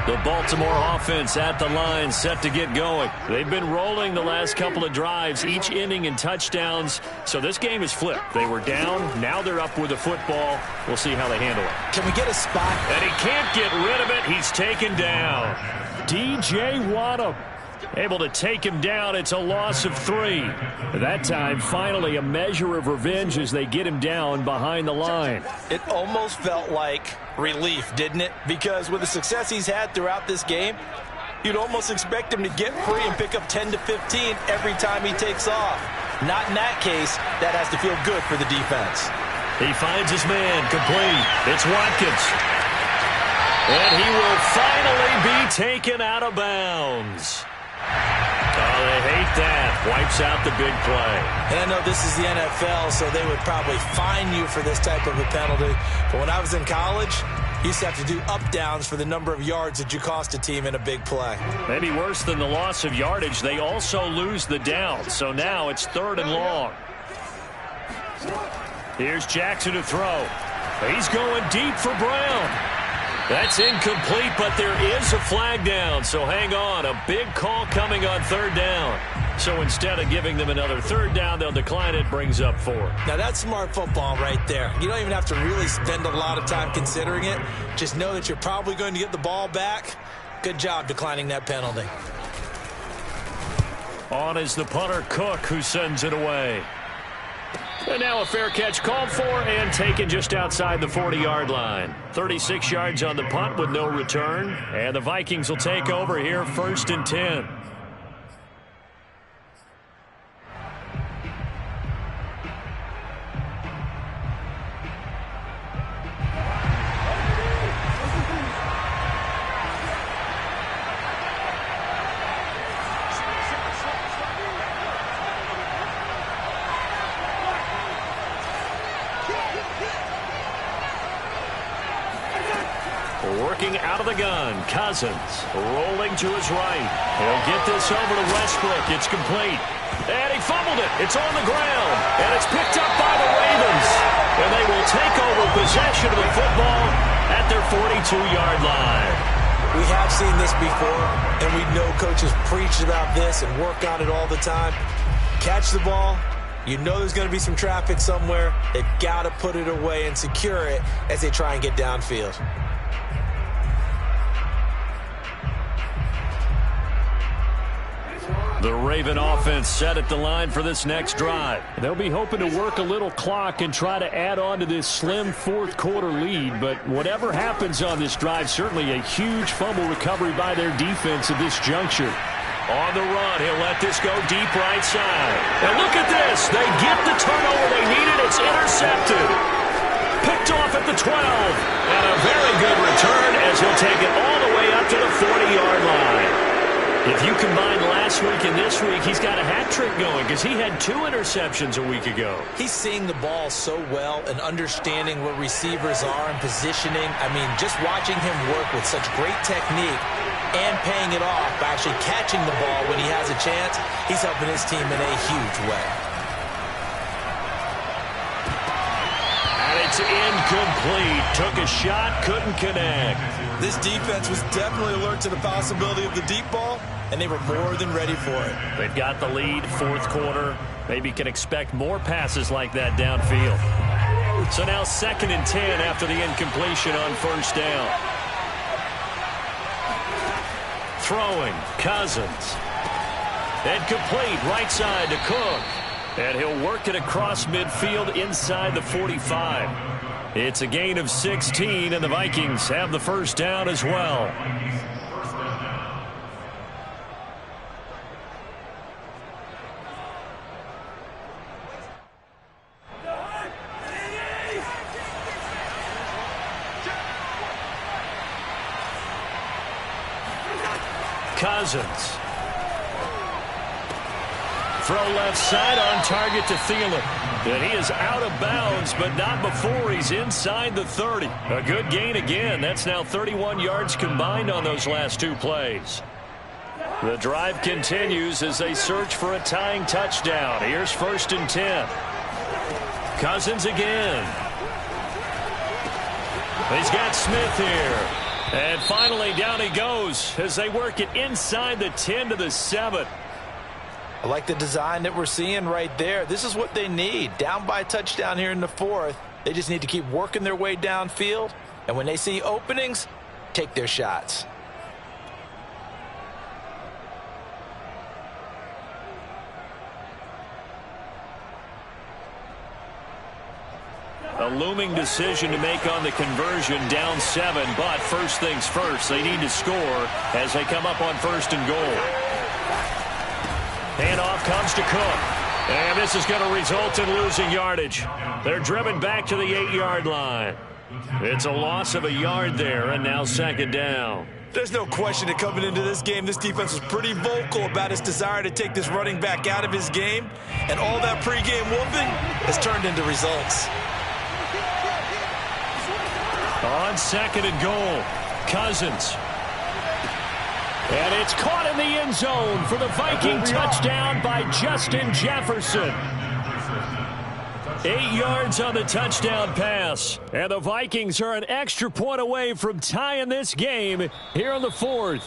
The Baltimore offense at the line, set to get going. They've been rolling the last couple of drives, each inning in touchdowns. So this game is flipped. They were down. Now they're up with the football. We'll see how they handle it. Can we get a spot? And he can't get rid of it. He's taken down. DJ Waddle able to take him down. It's a loss of 3. That time, finally, a measure of revenge as they get him down behind the line. It almost felt like relief, didn't it? Because with the success he's had throughout this game, you'd almost expect him to get free and pick up 10 to 15 every time he takes off. Not in that case. That has to feel good for the defense. He finds his man complete. It's Watkins. And he will finally be taken out of bounds. Oh, they hate that. Wipes out the big play. And I know this is the NFL, so they would probably fine you for this type of a penalty. But when I was in college, you used to have to do up-downs for the number of yards that you cost a team in a big play. Maybe worse than the loss of yardage, they also lose the down. So now it's 3rd and long. Here's Jackson to throw. He's going deep for Brown. That's incomplete, but there is a flag down. So hang on. A big call coming on 3rd down. So instead of giving them another 3rd down, they'll decline it. Brings up 4. Now, that's smart football right there. You don't even have to really spend a lot of time considering it. Just know that you're probably going to get the ball back. Good job declining that penalty. On is the punter, Cook, who sends it away. And now a fair catch called for and taken just outside the 40-yard line. 36 yards on the punt with no return. And the Vikings will take over here 1st and 10. Working out of the gun, Cousins rolling to his right. He'll get this over to Westbrook. It's complete. And he fumbled it. It's on the ground. And it's picked up by the Ravens. And they will take over possession of the football at their 42-yard line. We have seen this before, and we know coaches preach about this and work on it all the time. Catch the ball. You know there's going to be some traffic somewhere. They've got to put it away and secure it as they try and get downfield. The Raven offense set at the line for this next drive. They'll be hoping to work a little clock and try to add on to this slim 4th quarter lead. But whatever happens on this drive, certainly a huge fumble recovery by their defense at this juncture. On the run, he'll let this go deep right side. And look at this. They get the turnover they needed. It's intercepted. Picked off at the 12. And a very good return as he'll take it all the way up to the 40-yard line. If you combine last week and this week, he's got a hat trick going because he had 2 interceptions a week ago. He's seeing the ball so well and understanding where receivers are and positioning. I mean, just watching him work with such great technique and paying it off by actually catching the ball when he has a chance, he's helping his team in a huge way. And it's incomplete. Took a shot, couldn't connect. This defense was definitely alert to the possibility of the deep ball, and they were more than ready for it. They've got the lead, 4th quarter. Maybe can expect more passes like that downfield. So now 2nd and 10 after the incompletion on 1st down. Throwing, Cousins. And complete, right side to Cook. And he'll work it across midfield inside the 45. It's a gain of 16, and the Vikings have the 1st down as well. Cousins. Throw left side on target to Thielen. And he is out of bounds, but not before he's inside the 30. A good gain again. That's now 31 yards combined on those last 2 plays. The drive continues as they search for a tying touchdown. Here's 1st and 10. Cousins again. He's got Smith here. And finally down he goes as they work it inside the 10 to the 7. I like the design that we're seeing right there. This is what they need. Down by a touchdown here in the 4th. They just need to keep working their way downfield. And when they see openings, take their shots. A looming decision to make on the conversion, down 7. But first things first, they need to score as they come up on 1st and goal. Handoff comes to Cook. And this is going to result in losing yardage. They're driven back to the 8-yard line. It's a loss of a yard there, and now 2nd down. There's no question that coming into this game, this defense was pretty vocal about its desire to take this running back out of his game. And all that pregame whooping has turned into results. On 2nd and goal, Cousins. And it's caught in the end zone for the Viking touchdown by Justin Jefferson. 8 yards on the touchdown pass. And the Vikings are an extra point away from tying this game here in the 4th.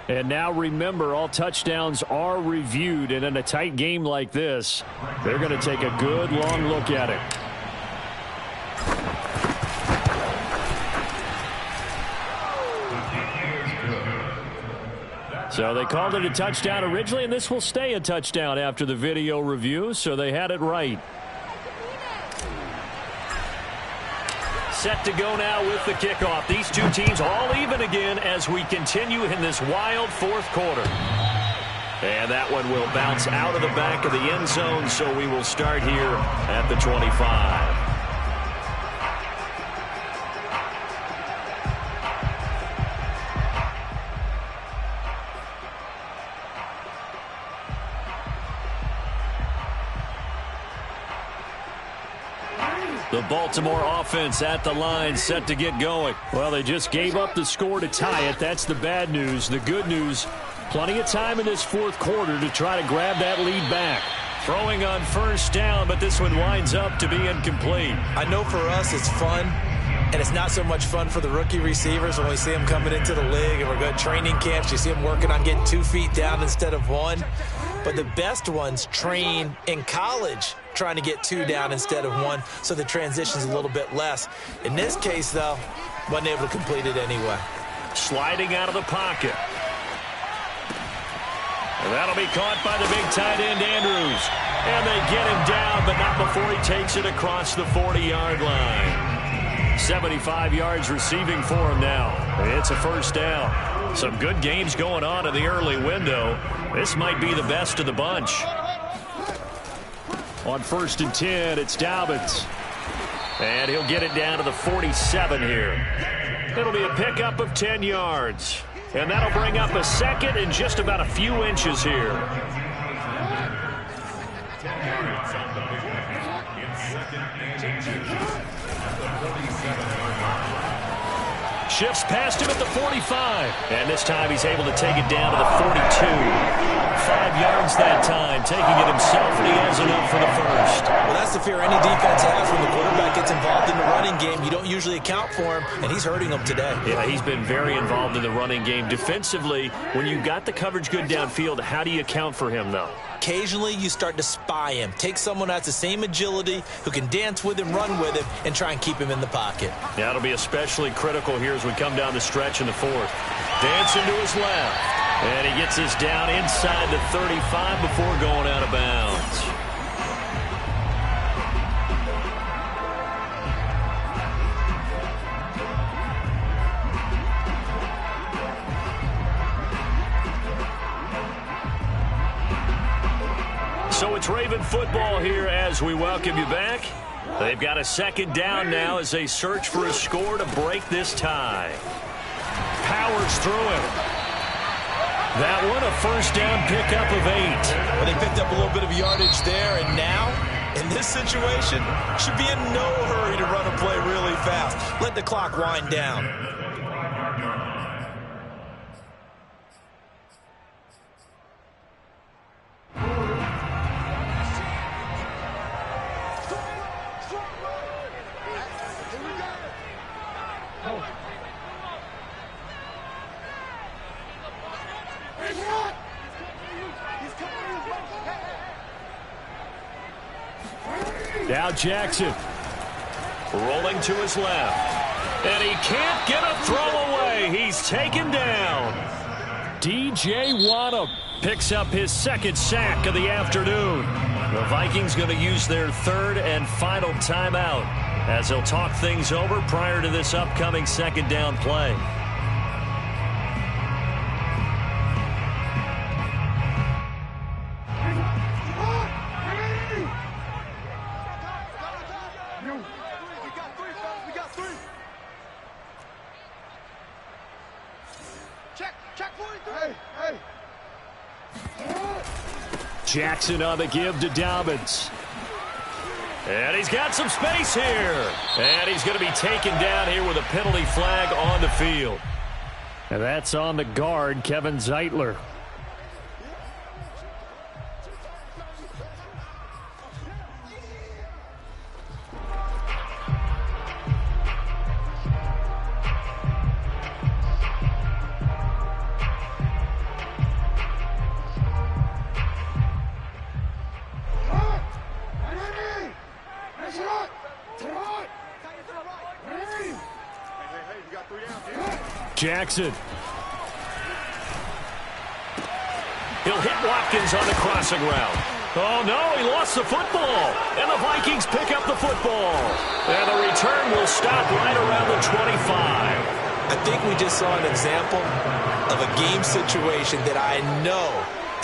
And now remember, all touchdowns are reviewed. And in a tight game like this, they're going to take a good long look at it. So they called it a touchdown originally, and this will stay a touchdown after the video review, so they had it right. Set to go now with the kickoff. These two teams all even again as we continue in this wild 4th quarter. And that one will bounce out of the back of the end zone, so we will start here at the 25. The Baltimore offense at the line, set to get going. Well, they just gave up the score to tie it. That's the bad news. The good news, plenty of time in this 4th quarter to try to grab that lead back. Throwing on 1st down, but this one winds up to be incomplete. I know for us it's fun, and it's not so much fun for the rookie receivers when we see them coming into the league and we're going to training camps. You see them working on getting 2 feet down instead of 1. But the best ones train in college trying to get 2 down instead of 1, so the transition's a little bit less. In this case, though, wasn't able to complete it anyway. Sliding out of the pocket. And that'll be caught by the big tight end, Andrews. And they get him down, but not before he takes it across the 40-yard line. 75 yards receiving for him now. It's a 1st down. Some good games going on in the early window. This might be the best of the bunch. On 1st and 10, it's Dobbins. And he'll get it down to the 47 here. It'll be a pickup of 10 yards. And that'll bring up a 2nd and just about a few inches here. Shifts past him at the 45. And this time he's able to take it down to the 42. 5 yards that time, taking it himself, and he has enough for the 1st. Well, that's the fear any defense has when the quarterback gets involved in the running game. You don't usually account for him, and he's hurting them today. Yeah, he's been very involved in the running game. Defensively, when you got the coverage good downfield, how do you account for him, though? Occasionally, you start to spy him. Take someone that's the same agility, who can dance with him, run with him, and try and keep him in the pocket. That'll be especially critical here as we come down the stretch in the 4th. Dancing to his left. And he gets this down inside the 35 before going out of bounds. So it's Raven football here as we welcome you back. They've got a 2nd down now as they search for a score to break this tie. Powers through him. That one, a 1st down pickup of 8. Well, they picked up a little bit of yardage there, and now, in this situation, should be in no hurry to run a play really fast. Let the clock wind down. Now Jackson rolling to his left. And he can't get a throw away. He's taken down. DJ Wadham picks up his 2nd sack of the afternoon. The Vikings going to use their 3rd and final timeout as they'll talk things over prior to this upcoming 2nd down play. Jackson on the give to Dobbins. And he's got some space here. And he's going to be taken down here with a penalty flag on the field. And that's on the guard, Kevin Zeitler. Jackson. He'll hit Watkins on the crossing route. Oh, no, he lost the football. And the Vikings pick up the football. And the return will stop right around the 25. I think we just saw an example of a game situation that I know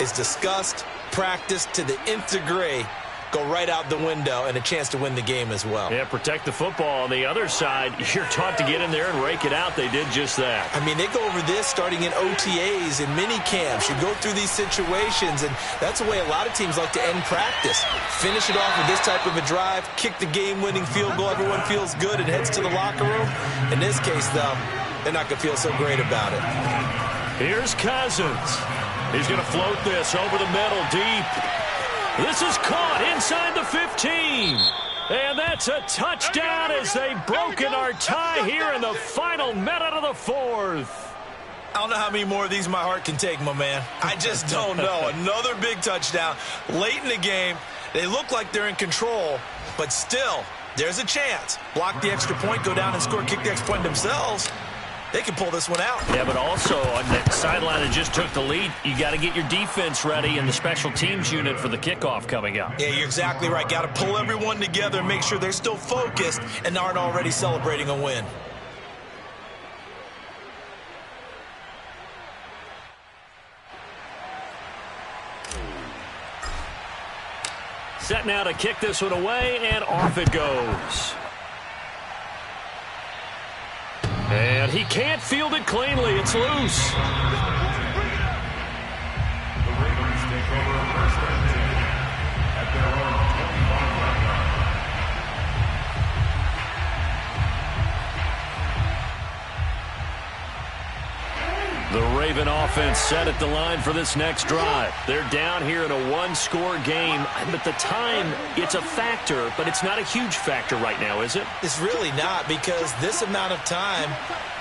is discussed, practiced to the nth degree, go right out the window, and a chance to win the game as well. Yeah, protect the football. On the other side, you're taught to get in there and rake it out. They did just that. I mean, they go over this starting in OTAs and mini camps. You go through these situations, and that's the way a lot of teams like to end practice. Finish it off with this type of a drive, kick the game-winning field goal. Everyone feels good and heads to the locker room. In this case, though, they're not going to feel so great about it. Here's Cousins. He's going to float this over the middle deep. This is caught inside the 15. And that's a touchdown as they've broken our tie here in the final minute of the fourth. I don't know how many more of these my heart can take, my man. I just don't know. Another big touchdown late in the game. They look like they're in control, but still, there's a chance. Block the extra point, go down and score, kick the extra point themselves. They can pull this one out. Yeah, but also on the sideline that just took the lead, you got to get your defense ready and the special teams unit for the kickoff coming up. Yeah, you're exactly right. Got to pull everyone together and make sure they're still focused and aren't already celebrating a win. Set now to kick this one away, and off it goes. And he can't field it cleanly. It's loose. The Ravens take over first and 10 at their own 25-yard line. The Raven offense set at the line for this next drive. They're down here in a one-score game. But the time, it's a factor, but it's not a huge factor right now, is it? It's really not, because this amount of time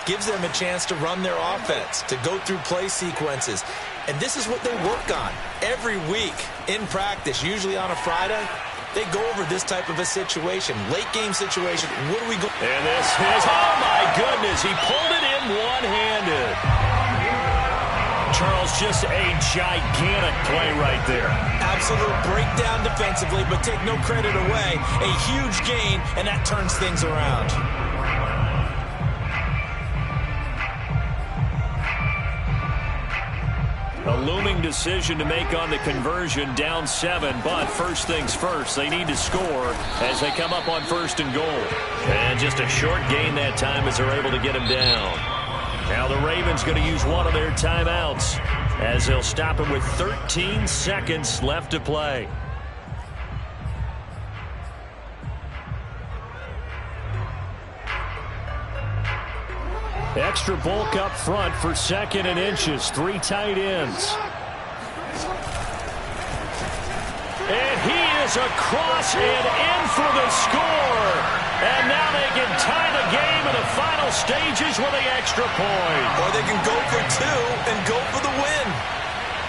gives them a chance to run their offense, to go through play sequences. And this is what they work on every week in practice, usually on a Friday. They go over this type of a situation, late game situation. What do we go? And this is, oh my goodness, he pulled it in one-handed. Charles, just a gigantic play right there. Absolute breakdown defensively, but take no credit away. A huge gain, and that turns things around. A looming decision to make on the conversion, down 7, but first things first, they need to score as they come up on first and goal. And just a short gain that time as they're able to get him down. Now the Ravens going to use one of their timeouts as they'll stop him with 13 seconds left to play. Extra bulk up front for 2nd and inches. 3 tight ends. And he is across and in for the score. And now they can tie the game in the final stages with the extra point. Or they can go for 2 and go for the win.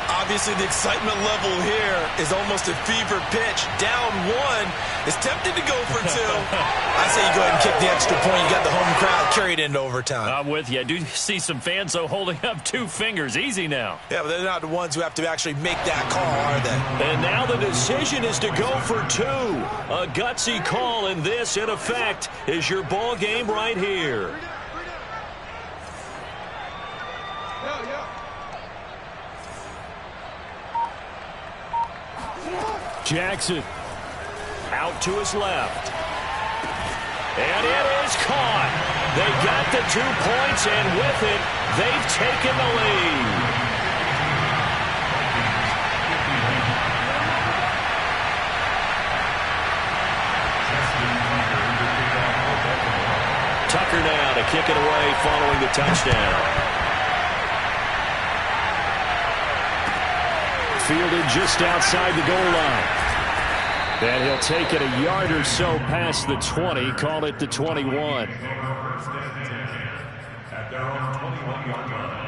Obviously, the excitement level here is almost a fever pitch. Down 1 is tempted to go for 2. I say you go ahead and kick the extra point. You got the home crowd carried into overtime. I'm with you. I do see some fans, though, holding up 2 fingers. Easy now. Yeah, but they're not the ones who have to actually make that call, are they? And now the decision is to go for 2. A gutsy call, and this, in effect, is your ball game right here. Jackson out to his left. And it is caught. They got the 2 points, and with it, they've taken the lead. kick it away following the touchdown. Fielded just outside the goal line. And he'll take it a yard or so past the 20, call it the 21. At their own 21-yard line.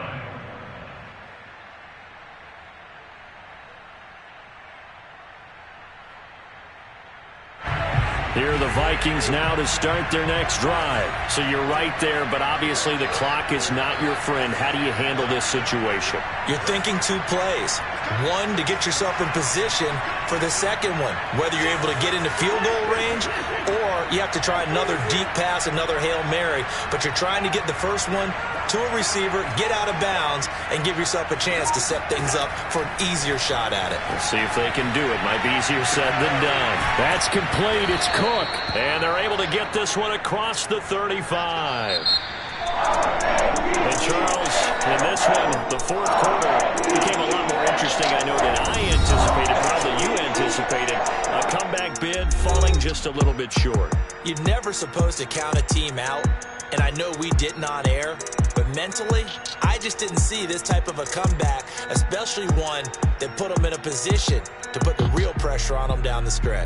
Here are the Vikings now to start their next drive. So you're right there, but obviously the clock is not your friend. How do you handle this situation? You're thinking 2 plays. One, to get yourself in position for the second one, whether you're able to get into field goal range or you have to try another deep pass, another Hail Mary, but you're trying to get the first one to a receiver, get out of bounds, and give yourself a chance to set things up for an easier shot at it. We'll see if they can do it. Might be easier said than done. That's complete. It's Cook. And they're able to get this one across the 35. And Charles, in this one, the fourth quarter became a lot more interesting, I know, than I anticipated, probably you anticipated. A comeback bid falling just a little bit short. You're never supposed to count a team out, and I know we didn't on air, but mentally, I just didn't see this type of a comeback, especially one that put them in a position to put the real pressure on them down the stretch.